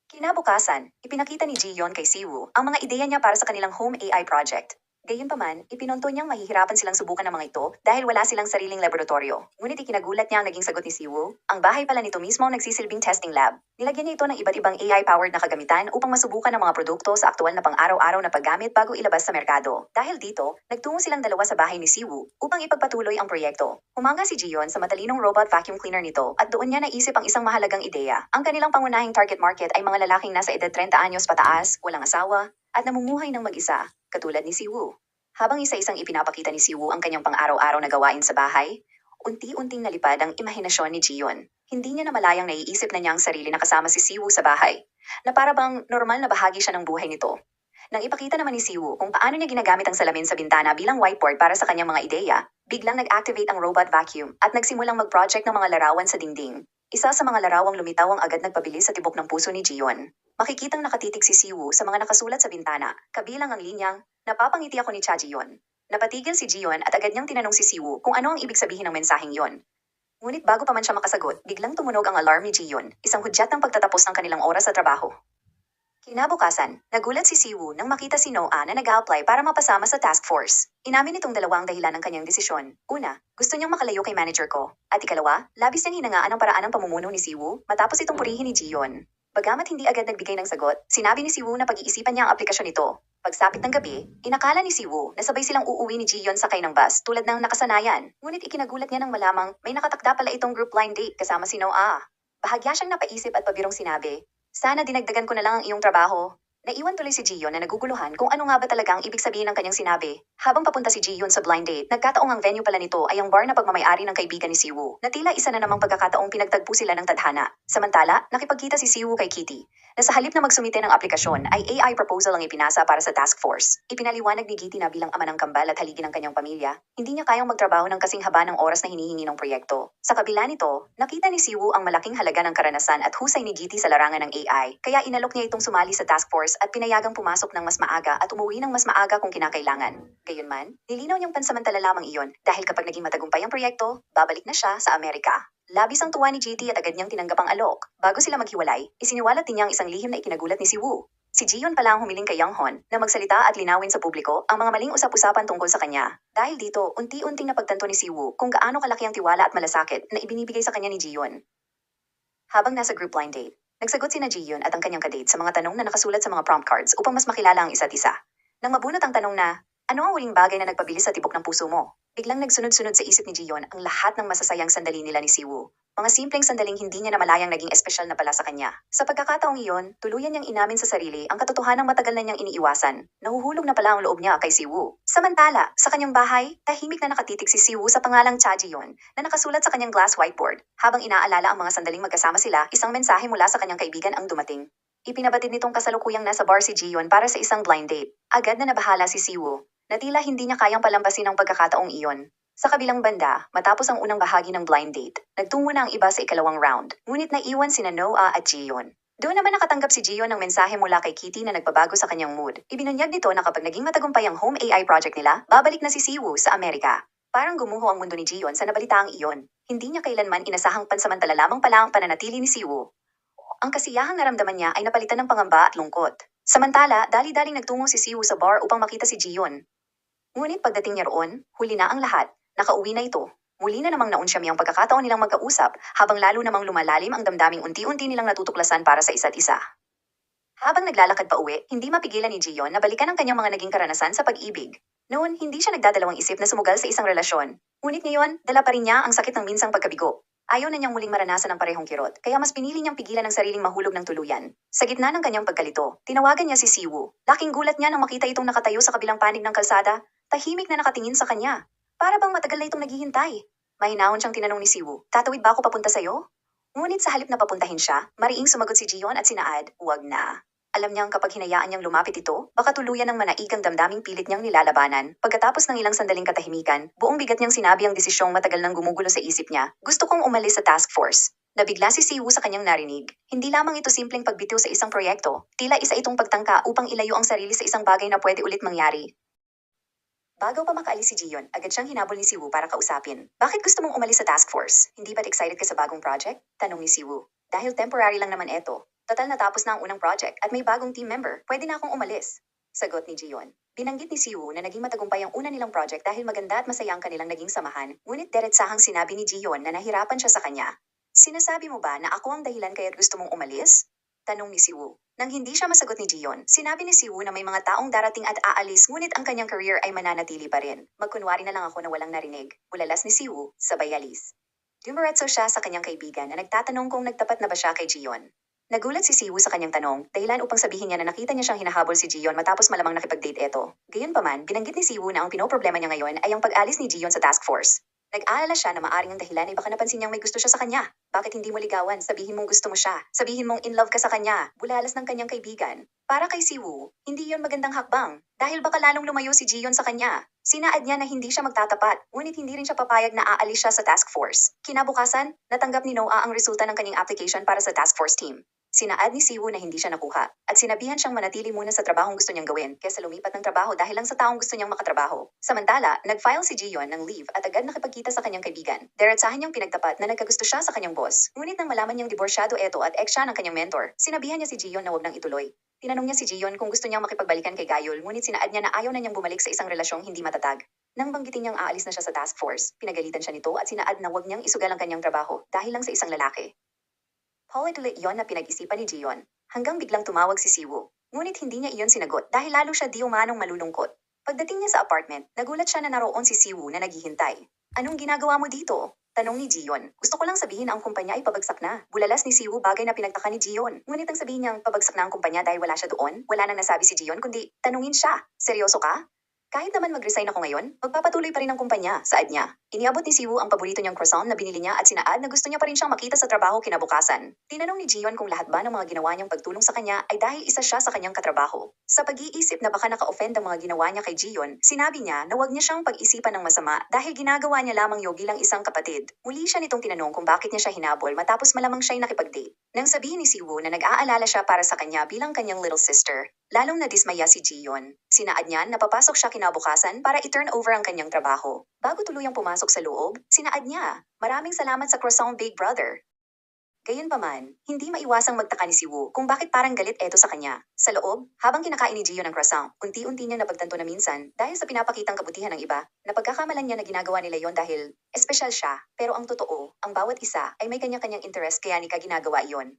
Kinabukasan, ipinakita ni Gion kay Siwoo ang mga ideya niya para sa kanilang home AI project. Gayunpaman, ipinunto niyang mahihirapan silang subukan ng mga ito dahil wala silang sariling laboratorio. Ngunit ikinagulat niya ang naging sagot ni Siwoo, ang bahay pala nito mismo ang nagsisilbing testing lab. Nilagyan niya ito ng iba't ibang AI-powered na kagamitan upang masubukan ang mga produkto sa aktual na pang-araw-araw na paggamit bago ilabas sa merkado. Dahil dito, nagtungo silang dalawa sa bahay ni Siwoo upang ipagpatuloy ang proyekto. Humanga si Gion sa matalinong robot vacuum cleaner nito at doon niya naisip ang isang mahalagang ideya. Ang kanilang pangunahing target market ay mga lalaking nasa edad 30 anyos pataas, walang asawa, at namumuhay ng mag-isa, katulad ni Siwoo. Habang isa-isang ipinapakita ni Siwoo ang kanyang pang-araw-araw na gawain sa bahay, unti-unting nalipad ang imahinasyon ni Gion. Hindi niya na malayang naiisip na niya ang sarili na kasama si Siwoo sa bahay, na para bang normal na bahagi siya ng buhay nito. Nang ipakita naman ni Siwoo kung paano niya ginagamit ang salamin sa bintana bilang whiteboard para sa kanyang mga ideya, biglang nag-activate ang robot vacuum at nagsimulang mag-project ng mga larawan sa dingding. Isa sa mga larawang lumitaw ang agad nagpabilis sa tibok ng puso ni Gion. Makikitang nakatitig si Siwoo sa mga nakasulat sa bintana, kabilang ang linyang, "Napapangiti ako ni Cha Gion." Napatigil si Gion at agad niyang tinanong si Siwoo kung ano ang ibig sabihin ng mensaheng yon. Ngunit bago pa man siya makasagot, biglang tumunog ang alarm ni Gion, isang hudyat ng pagtatapos ng kanilang oras sa trabaho. Kinabukasan, nagulat si Siwoo nang makita si Noah na nag-a-apply para mapasama sa task force. Inamin nitong dalawa ang dahilan ng kanyang desisyon. Una, gusto niyang makalayo kay manager ko. At ikalawa, labis niyang hinangaan ang paraan ng pamumuno ni Siwoo matapos itong purihin ni Gion. Bagamat hindi agad nagbigay ng sagot, sinabi ni Siwoo na pag-iisipan niya ang aplikasyon nito. Pagsapit ng gabi, inakala ni Siwoo na sabay silang uuwi ni Jiyeon sakay ng bus tulad ng nakasanayan. Ngunit ikinagulat niya nang malamang may nakatakda pala itong group blind date kasama si Noah. Bahagya siyang napaisip at pabirong sinabi, "Sana dinagdagan ko na lang ang iyong trabaho." Naiwan tuloy si Jiyeon na naguguluhan kung ano nga ba talaga ang ibig sabihin ng kanyang sinabi. Habang papunta si Jiyeon sa blind date, nagkataong ang venue pala nito ay ang bar na pagmamayari ng kaibigan ni Siwoo, na tila isa na namang pagkakataong pinagtagpo sila ng tadhana. Samantala, nakipagkita si Siwoo kay Kitty, na sa halip na magsumite ng aplikasyon ay AI proposal ang ipinasa para sa task force. Ipinaliwanag ni Kitty na bilang ama ng kambal at haligi ng kanyang pamilya, hindi niya kayang magtrabaho ng kasing haba ng oras na hinihingi ng proyekto. Sa kabila nito, nakita ni Siwoo ang malaking halaga ng karanasan at husay ni Kitty sa larangan ng AI, kaya inalok niya itong sumali sa task force at pinayagang pumasok ng mas maaga at umuwi ng mas maaga kung kinakailangan. Gayunman, nilinaw niyang pansamantala lamang iyon dahil kapag naging matagumpay ang proyekto, babalik na siya sa Amerika. Labis ang tuwa ni GT at agad niyang tinanggap ang alok. Bago sila maghiwalay, isiniwalat din niya ang isang lihim na ikinagulat ni Siwoo. Si Jiyeon pala ang humiling kay Younghon na magsalita at linawin sa publiko ang mga maling usap-usapan tungkol sa kanya. Dahil dito, unti-unting napagtanto ni Siwoo kung gaano kalaki ang tiwala at malasakit na ibinibigay sa kanya ni Jiyeon. Habang nasa group blind date, nagsagot sina Jiyeon at ang kanyang kadate sa mga tanong na nakasulat sa mga prompt cards upang mas makilala ang isa't isa. Nang mabunot ang tanong na, "Ano ang huling bagay na nagpabilis sa tibok ng puso mo?" Biglang nagsunod-sunod sa isip ni Jiyeon ang lahat ng masasayang sandali nila ni Siwoo. Mga simpleng sandaling hindi niya namalayang naging espesyal na pala sa kanya. Sa pagkakataong iyon, tuluyan niyang inamin sa sarili ang katotohanang matagal na niyang iniiwasan. Nahuhulog na pala ang loob niya kay Siwoo. Samantala, sa kanyang bahay, tahimik na nakatitig si Siwoo sa pangalang Cha Jiyeon na nakasulat sa kanyang glass whiteboard. Habang inaalala ang mga sandaling magkasama sila, isang mensahe mula sa kanyang kaibigan ang dumating. Ipinabatid nitong kasalukuyang nasa bar si Jiyeon para sa isang blind date. Agad na nabahala si Siwoo, na tila hindi niya kayang palampasin ang pagkakataong iyon. Sa kabilang banda, matapos ang unang bahagi ng blind date, nagtungo na ang iba sa ikalawang round, ngunit naiwan sina Noah at Jiyeon. Doon naman nakatanggap si Jiyeon ng mensahe mula kay Kitty na nagbabago sa kanyang mood. Ibinunyag nito na kapag naging matagumpay ang home AI project nila, babalik na si Siwoo sa Amerika. Parang gumuho ang mundo ni Jiyeon sa nabalitaang iyon. Hindi niya kailanman inasahang pansamantala lamang pala ang pananatili ni Siwoo. Ang kasiyahang naramdaman niya ay napalitan ng pangamba at lungkot. Samantala, dali-daling nagtungo si Siwoo sa bar upang makita si Jiyeon. Ngunit pagdating niya roon, huli na ang lahat. Nakauwi na ito. Muli na namang naunsyami ang pagkakataon nilang magkausap, habang lalo namang lumalalim ang damdaming unti-unti nilang natutuklasan para sa isa't isa. Habang naglalakad pa uwi, hindi mapigilan ni Jiyeon na balikan ang kanyang mga naging karanasan sa pag-ibig. Noon, hindi siya nagdadalawang isip na sumugal sa isang relasyon. Ngunit ngayon, dala pa rin niya ang sakit ng minsang pagkabigo. Ayaw na niyang muling maranasan ang parehong kirot, kaya mas pinili niyang pigilan ang sariling mahulog ng tuluyan. Sa gitna ng kanyang pagkalito, tinawagan niya si Siwoo. Laking gulat niya nang makita itong nakatayo sa kabilang panig ng kalsada, tahimik na nakatingin sa kanya. Para bang matagal na itong naghihintay. Mahinahon siyang tinanong ni Siwoo, "Tatawid ba ako papunta sa'yo?" Ngunit sa halip na papuntahin siya, mariing sumagot si Jiyeon at sinaad, "Huwag na." Alam niyang kapag hinayaan niyang lumapit ito, baka tuluyan ng manaigang damdaming pilit niyang nilalabanan. Pagkatapos ng ilang sandaling katahimikan, buong bigat niyang sinabi ang desisyong matagal nang gumugulo sa isip niya, "Gusto kong umalis sa task force." Nabigla si Siwoo sa kanyang narinig. Hindi lamang ito simpleng pagbitiw sa isang proyekto, tila isa itong pagtangka upang ilayo ang sarili sa isang bagay na pwede ulit mangyari. Bago pa makaalis si Jiyeon, agad siyang hinabol ni Siwoo para kausapin. "Bakit gusto mong umalis sa task force? Hindi ba't excited ka sa bagong project?" Tanong ni Siwoo. "Dahil temporary lang naman eto. Total natapos na ang unang project at may bagong team member. Pwede na akong umalis." Sagot ni Jiyeon. Binanggit ni Siwoo na naging matagumpay ang una nilang project dahil maganda at masaya ang kanilang naging samahan. Ngunit diretsahang sinabi ni Jiyeon na nahirapan siya sa kanya. "Sinasabi mo ba na ako ang dahilan kaya't gusto mong umalis?" Tanong ni Siwoo. Nang hindi siya masagot ni Jiyeon, sinabi ni Siwoo na may mga taong darating at aalis ngunit ang kanyang career ay mananatili pa rin. "Magkunwari na lang ako na walang narinig." Ulalas ni Siwoo, sabay alis. Dumiretso siya sa kanyang kaibigan na nagtatanong kung nagtapat na ba siya kay Jiyeon. Nagulat si Siwoo sa kanyang tanong, dahilan upang sabihin niya na nakita niya siyang hinahabol si Jiyeon matapos malamang nakipag-date eto. Gayunpaman, binanggit ni Siwoo na ang pinoproblema niya ngayon ay ang pag-alis ni Jiyeon sa task force. Nag-aalala siya na maaring ang dahilan ay baka napansin niyang may gusto siya sa kanya. "Bakit hindi mo ligawan? Sabihin mong gusto mo siya. Sabihin mong in love ka sa kanya." Bulalas ng kanyang kaibigan. Para kay Siwoo, hindi yon magandang hakbang. Dahil baka lalong lumayo si Jiyeon sa kanya. Sinaad niya na hindi siya magtatapat, ngunit hindi rin siya papayag na aalis siya sa task force. Kinabukasan, natanggap ni Noah ang resulta ng kanyang application para sa task force team. Sinaad ni Siwoo na hindi siya nakuha, at sinabihan siyang manatili muna sa trabahong gusto niyang gawin kaysa lumipat ng trabaho dahil lang sa taong gusto niyang makatrabaho. Samantala, nag-file si Jiyeon ng leave at agad nakipagkita sa kanyang kaibigan. Diretsahan niyang pinagtapat na nagkagusto siya sa kanyang boss. Ngunit nang malaman niyang diborsyado eto at ex siya ng kanyang mentor, sinabihan niya si Jiyeon na huwag nang ituloy. Tinanong niya si Jiyeon kung gusto niyang makipagbalikan kay Gayul, ngunit sinaad niya na ayaw na niyang bumalik sa isang relasyong hindi matatag. Nang banggitin niyang aalis na siya sa task force, pinagalitan siya nito at sinaad na huwag niyang isugal ang kanyang trabaho dahil lang sa isang lalaki. Paulit-ulit yon na pinag-isipan ni Gion, hanggang biglang tumawag si Siwoo. Ngunit hindi niya iyon sinagot dahil lalo siya di umanong malulungkot. Pagdating niya sa apartment, nagulat siya na naroon si Siwoo na naghihintay. Anong ginagawa mo dito? Tanong ni Gion. Gusto ko lang sabihin na ang kumpanya ay pabagsak na. Bulalas ni Siwoo bagay na pinagtaka ni Gion. Ngunit ang sabihin niyang pabagsak na ang kumpanya dahil wala siya doon, wala nang nasabi si Gion kundi tanungin siya. Seryoso ka? Kahit naman mag-resign ako ngayon, magpapatuloy pa rin ang kumpanya, saad niya. Iniabot ni Siwoo ang paborito niyang croissant na binili niya at sinaad na gusto niya pa rin siyang makita sa trabaho kinabukasan. Tinanong ni Gion kung lahat ba ng mga ginawa niyang pagtulong sa kanya ay dahil isa siya sa kanyang katrabaho. Sa pag-iisip na baka naka-offend ang mga ginawa niya kay Gion, sinabi niya na huwag niya siyang pag-isipan ng masama dahil ginagawa niya lamang yo bilang isang kapatid. Muli siya nitong tinanong kung bakit niya siya hinabol matapos malamang siya'y nakipag-date. Nang sabihin ni Siwoo na nag-aalala siya para sa kanya bilang kanyang little sister, lalong nadismaya si Gion. Sinaad niya na papasok siya kinabukasan para i-turn over ang kanyang trabaho. Bago tuluyang pumasok sa loob, sinaad niya, "Maraming salamat sa croissant, Big Brother." Gayunpaman, hindi maiwasang magtaka ni Siwoo kung bakit parang galit eto sa kanya. Sa loob, habang kinakain ni Gion ang croissant, unti-unti niyang napagtanto na minsan, dahil sa pinapakitang kabutihan ng iba, napagkakamalan niya na ginagawa nila yon dahil espesyal siya, pero ang totoo, ang bawat isa ay may kanya-kanyang interes kaya nika ginagawa iyon.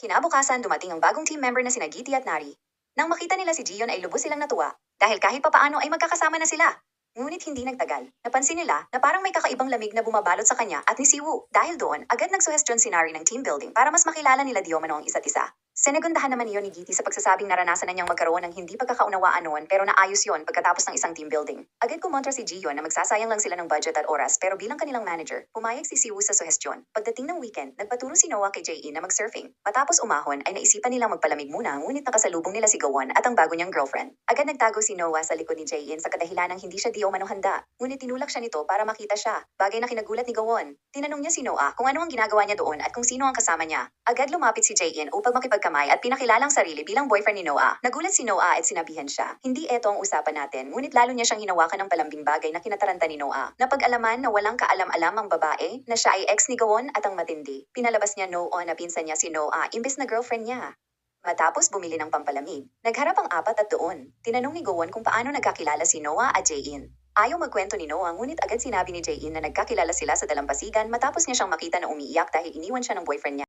Kinabukasan dumating ang bagong team member na sina Giti at Nari. Nang makita nila si Gion ay lubos silang natuwa, dahil kahit papaano ay magkakasama na sila. Ngunit hindi nagtagal, napansin nila na parang may kakaibang lamig na bumabalot sa kanya at ni Siwoo. Dahil doon, agad nagsuhestyon si Nari ng team building para mas makilala nila Diomano ang isa't isa. Sinegundahan naman iyon ni Giti sa pagsasabing naranasan na niyang magkaroon ng hindi pagkakaunawaan noon pero naayos yon pagkatapos ng isang team building. Agad kumontra si Gion na magsasayang lang sila ng budget at oras pero bilang kanilang manager, pumayag si Siwoo sa suhestyon. Pagdating ng weekend, nagpaturo si Noah kay Jae-in na mag-surfing. Matapos umahon ay naisipan nilang magpalamig muna ngunit nakasalubong nila si Gawon at ang bago niyang girlfriend. Agad nagtago si Noah sa likod ni Jae-in sa kadahilanang hindi siya Diomano handa. Ngunit tinulak siya nito para makita siya, bagay na kinagulat ni Gawon. Tinanong niya si Noah kung ano ang ginagawa niya doon at kung sino ang kasama niya. Agad lumapit si Jae-in upang makipagkamay at pinakilala ang sarili bilang boyfriend ni Noah. Nagulat si Noah at sinabihan siya, "Hindi eto ang usapan natin," ngunit lalo niya siyang hinawakan ng palambing bagay na kinataranta ni Noah. Napag-alaman na walang kaalam-alam ang babae, na siya ay ex ni Gawon at ang matindi. Pinalabas niya Noah na pinsan niya si Noah imbes na girlfriend niya. Matapos bumili ng pampalamig, nagharap ang apat at doon. Tinanong ni Gawon kung paano nagkakilala si Noah at Jae-in. Ayaw magkwento ni Noah ngunit agad sinabi ni Jae-in na nagkakilala sila sa dalampasigan matapos niya siyang makita na umiiyak dahil iniwan siya ng boyfriend niya.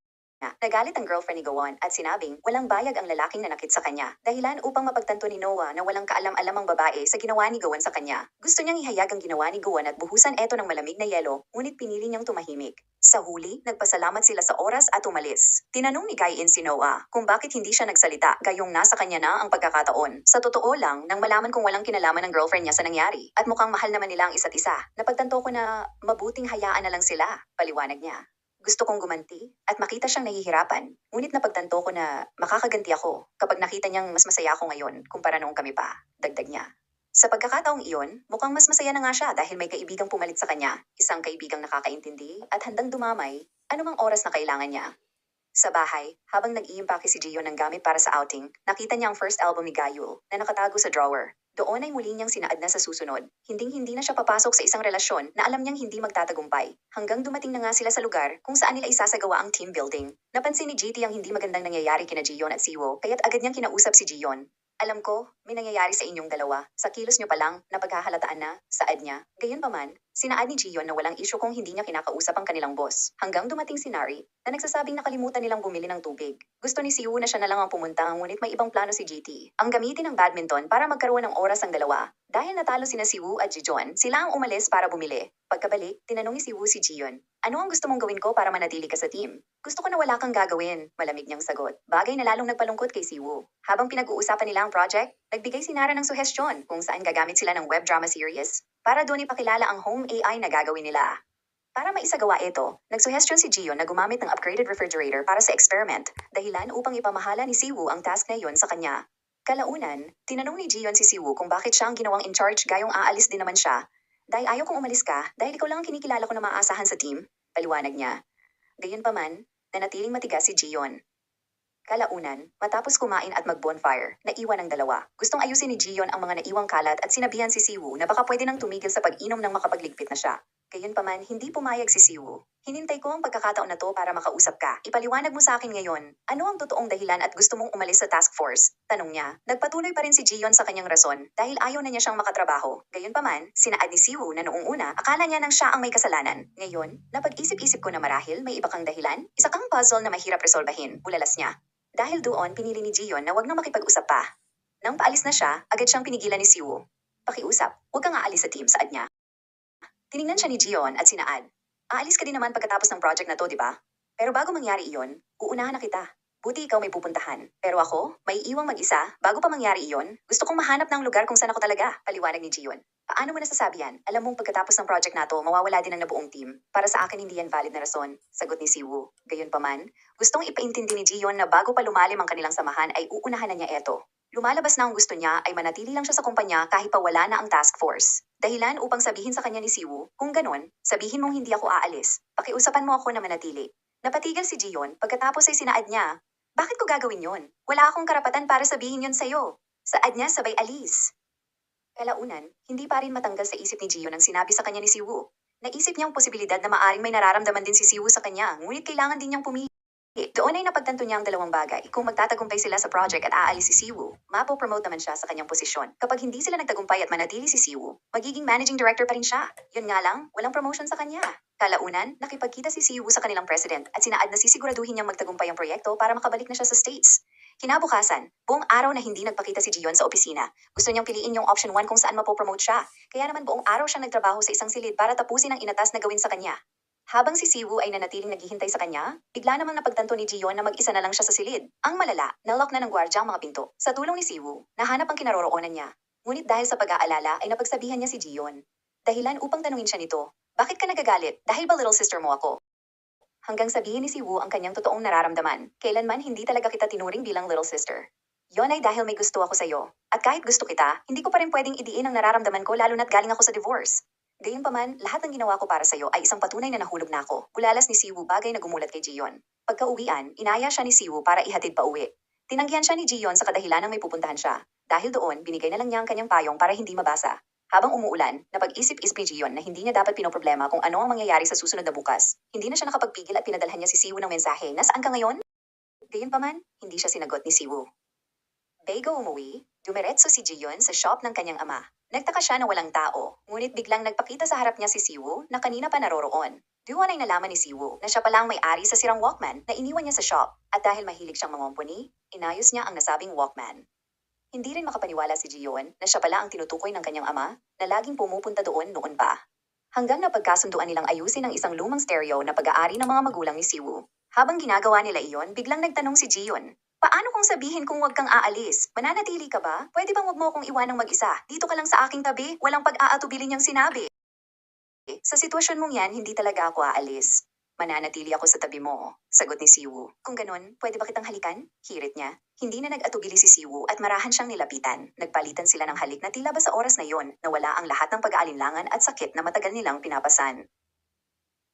Nagalit ang girlfriend ni Gawon at sinabing walang bayag ang lalaking nanakit sa kanya, dahilan upang mapagtanto ni Noah na walang kaalam-alam ang babae sa ginawa ni Gawon sa kanya. Gusto niyang ihayag ang ginawa ni Gawon at buhusan eto ng malamig na yelo, ngunit pinili niyang tumahimik. Sa huli, nagpasalamat sila sa oras at umalis. Tinanong ni Jae-in si Noah kung bakit hindi siya nagsalita gayong nasa kanya na ang pagkakataon. Sa totoo lang, nang malaman kung walang kinalaman ng girlfriend niya sa nangyari at mukhang mahal naman nila ang isa't isa, napagtanto ko na mabuting hayaan na lang sila, paliwanag niya. Gusto kong gumanti at makita siyang nahihirapan, ngunit napagtanto ko na makakaganti ako kapag nakita niyang mas masaya ako ngayon kumpara noong kami pa, dagdag niya. Sa pagkakataong iyon, mukhang mas masaya na nga siya dahil may kaibigang pumalit sa kanya, isang kaibigang nakakaintindi at handang dumamay, anumang oras na kailangan niya. Sa bahay, habang nag-iimpake si Gio ng gamit para sa outing, nakita niya ang first album ni Gayul na nakatago sa drawer. Doon ay muli niyang sinaad na sa susunod. Hinding-hindi na siya papasok sa isang relasyon na alam niyang hindi magtatagumpay. Hanggang dumating na nga sila sa lugar kung saan nila isasagawa ang team building. Napansin ni GT ang hindi magandang nangyayari kina Gion at Siwoo, kaya't agad niyang kinausap si Gion. "Alam ko, may nangyayari sa inyong dalawa. Sa kilos niyo pa lang, napaghahalataan na," saad niya. Gayunpaman, sinaad ni Gion na walang isyu kung hindi niya kinakausap ang kanilang boss. Hanggang dumating si Nari, na nagsasabing nakalimutan nilang bumili ng tubig. Gusto ni Siwoo na siya na lang ang pumunta ngunit may ibang plano si GT. Ang gamitin ng badminton para magkaroon ng oras ang dalawa. Dahil natalo sina Siwoo at Jijon, sila ang umalis para bumili. Pagkabalik, tinanong ni Siwoo si Gion, "Ano ang gusto mong gawin ko para manatili ka sa team?" "Gusto ko na wala kang gagawin," malamig niyang sagot. Bagay na lalong nagpalungkot kay Siwoo. Habang pinag-uusapan nila ang project, nagbigay si Nara ng suhestyon kung saan gagamit sila ng web drama series para doon ipakilala ang home AI na gagawin nila. Para maisagawa ito, nagsuhestyon si Gion na gumamit ng upgraded refrigerator para sa experiment, dahilan upang ipamahala ni Siwoo ang task na iyon sa kanya. Kalaunan, tinanong ni Gion si Siwoo kung bakit siya ang ginawang in charge gayong aalis din naman siya. "Dahil ayaw kong umalis ka, dahil ikaw lang ang kinikilala ko na maaasahan sa team," paliwanag niya. Gayunpaman, nanatiling matigas si Gion. Kalaunan, matapos kumain at mag-bonfire, naiwan ang dalawa. Gustong ayusin ni Gion ang mga naiwang kalat at sinabihan si Siwoo na baka pwede nang tumigil sa pag-inom nang makapagligpit na siya. Gayunpaman, hindi pumayag si Siwoo. Hinintay ko ang pagkakataon na to para makausap ka. Ipaliwanag mo sa akin ngayon, ano ang totoong dahilan at gusto mong umalis sa task force? Tanong niya. Nagpatuloy pa rin si Jiyon sa kanyang rason dahil ayaw na niya siyang makatrabaho. Gayunpaman, sinaad ni Siwoo na noong una, akala niya nang siya ang may kasalanan. Ngayon, napag-isip-isip ko na marahil may iba kang dahilan, isa kang puzzle na mahirap resolbahin, ulalas niya. Dahil doon, pinili ni Jiyon na wag na makipag-usap pa. Nang paalis na siya, agad siyang pinigilan ni Siwoo. Pakiusap, huwag kang aalis sa team, saad niya. Tiningnan siya ni Jiyon at sinaad. Aalis ka din naman pagkatapos ng project na to, di ba? Pero bago mangyari iyon, uunahan na kita. Buti ikaw may pupuntahan. Pero ako, may iwang mag-isa, bago pa mangyari iyon, gusto kong mahanap ng lugar kung saan ako talaga, paliwanag ni Jiyon. Paano mo nasasabi yan? Alam mong pagkatapos ng project na to, mawawala din ang nabuong team. Para sa akin hindi yan valid na rason, sagot ni Siwoo. Gayunpaman, gustong ipaintindi ni Jiyon na bago pa lumalim ang kanilang samahan ay uunahan na niya eto. Lumalabas na ang gusto niya ay manatili lang siya sa kumpanya kahit pa wala na ang task force. Dahilan upang sabihin sa kanya ni Siwoo, kung ganon, sabihin mong hindi ako aalis. Pakiusapan mo ako na manatili. Napatigil si Jiyon pagkatapos ay sinaad niya. Bakit ko gagawin yon? Wala akong karapatan para sabihin yon sa'yo. Saad niya sabay alis. Kalaunan, hindi pa rin matanggal sa isip ni Jiyon ang sinabi sa kanya ni Siwoo. Naisip niyang posibilidad na maaring may nararamdaman din si Siwoo sa kanya, ngunit kailangan din niyang pumili. Doon ay napagtanto niya ang dalawang bagay. Kung magtatagumpay sila sa project at aalis si Siwoo, mapopromote naman siya sa kanyang posisyon. Kapag hindi sila nagtagumpay at manatili si Siwoo, magiging managing director pa rin siya. Yun nga lang, walang promotion sa kanya. Kalaunan, nakipagkita si Siwoo sa kanilang president at sinaad na sisiguraduhin niyang magtagumpay ang proyekto para makabalik na siya sa States. Kinabukasan, buong araw na hindi nagpakita si Jiyon sa opisina. Gusto niyang piliin yung option 1 kung saan mapopromote siya. Kaya naman buong araw siyang nagtrabaho sa isang silid para tapusin ang inatas na gawin sa kanya. Habang si Siwoo ay nanatiling naghihintay sa kanya, bigla namang napagtanto ni Jiyon na mag-isa na lang siya sa silid. Ang malala, nalock na ng gwardya ang mga pinto. Sa tulong ni Siwoo, nahanap ang kinaroroonan niya. Ngunit dahil sa pag-aalala ay napagsabihan niya si Jiyon. Dahilan upang tanungin siya nito, bakit ka nagagalit? Dahil ba little sister mo ako? Hanggang sabihin ni Siwoo ang kanyang totoong nararamdaman, kailanman hindi talaga kita tinuring bilang little sister. Yon ay dahil may gusto ako sa'yo. At kahit gusto kita, hindi ko pa rin pwedeng idiin ang nararamdaman ko lalo na't galing ako sa divorce. Gayunpaman, lahat ng ginawa ko para sa'yo ay isang patunay na nahulog na ako. Ulalas ni Siwoo bagay na gumulat kay Jiyon. Pagka-uwian, inaya siya ni Siwoo para ihatid pa uwi. Tinanggihan siya ni Jiyon sa kadahilan ng may pupuntahan siya. Dahil doon, binigay na lang niya ang kanyang payong para hindi mabasa. Habang umuulan, napag-isip-isip ni Jiyon na hindi niya dapat pinoproblema kung ano ang mangyayari sa susunod na bukas. Hindi na siya nakapagpigil at pinadalhan niya si Siwoo ng mensahe, nasaan ka ngayon? Gayunpaman, hindi siya sinagot ni Siwoo. Bago umuwi, dumiretso si Jiyon sa shop ng kanyang ama. Nagtaka siya na walang tao, ngunit biglang nagpakita sa harap niya si Siwoo na kanina pa naroroon. Doon ay nalaman ni Siwoo na siya palang may-ari sa sirang Walkman na iniwan niya sa shop at dahil mahilig siyang mangomponi, inayos niya ang nasabing Walkman. Hindi rin makapaniwala si Jiyon na siya pala ang tinutukoy ng kanyang ama na laging pumupunta doon noon pa. Hanggang napagkasunduan nilang ayusin ang isang lumang stereo na pag-aari ng mga magulang ni Siwoo. Habang ginagawa nila iyon, biglang nagtanong si Jiyon. Paano kung sabihin kung wag kang aalis? Mananatili ka ba? Pwede bang wag mo akong iwanang mag-isa? Dito ka lang sa aking tabi, walang pag-aatubili niyang sinabi. Sa sitwasyon mong yan, hindi talaga ako aalis. Mananatili ako sa tabi mo, sagot ni Siwoo. Kung ganun, pwede ba kitang halikan? Hirit niya. Hindi na nag-atubili si Siwoo at marahan siyang nilapitan. Nagpalitan sila ng halik na tila ba sa oras na yon, nawala ang lahat ng pag-aalinlangan at sakit na matagal nilang pinapasan.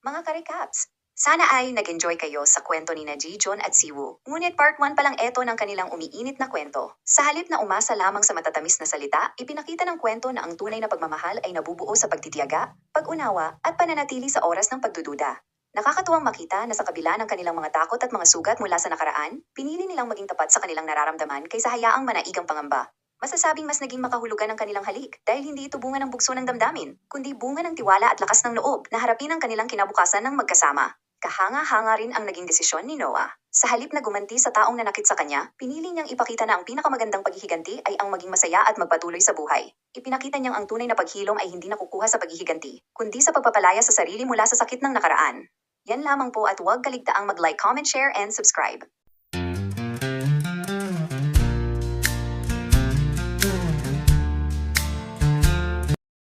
Mga ka-recaps, sana ay nag-enjoy kayo sa kwento ni Jijon at Siwoo. Ngunit part 1 pa lang eto ng kanilang umiinit na kwento. Sa halip na umasa lamang sa matatamis na salita, ipinakita ng kwento na ang tunay na pagmamahal ay nabubuo sa pagtitiyaga, pag-unawa, at pananatili sa oras ng pagdududa. Nakakatuwang makita na sa kabila ng kanilang mga takot at mga sugat mula sa nakaraan, pinili nilang maging tapat sa kanilang nararamdaman kaysa hayaang manaigang pangamba. Masasabing mas naging makahulugan ang kanilang halik dahil hindi ito bunga ng bugso ng damdamin, kundi bunga ng tiwala at lakas ng loob na harapin ang kanilang kinabukasan ng magkasama. Kahanga-hanga rin ang naging desisyon ni Noah. Sa halip na gumanti sa taong nanakit sa kanya, pinili niyang ipakita na ang pinakamagandang paghihiganti ay ang maging masaya at magpatuloy sa buhay. Ipinakita niyang ang tunay na paghilom ay hindi nakukuha sa paghihiganti, kundi sa pagpapalaya sa sarili mula sa sakit ng nakaraan. Yan lamang po at huwag kaligtaang mag-like, comment, share, and subscribe.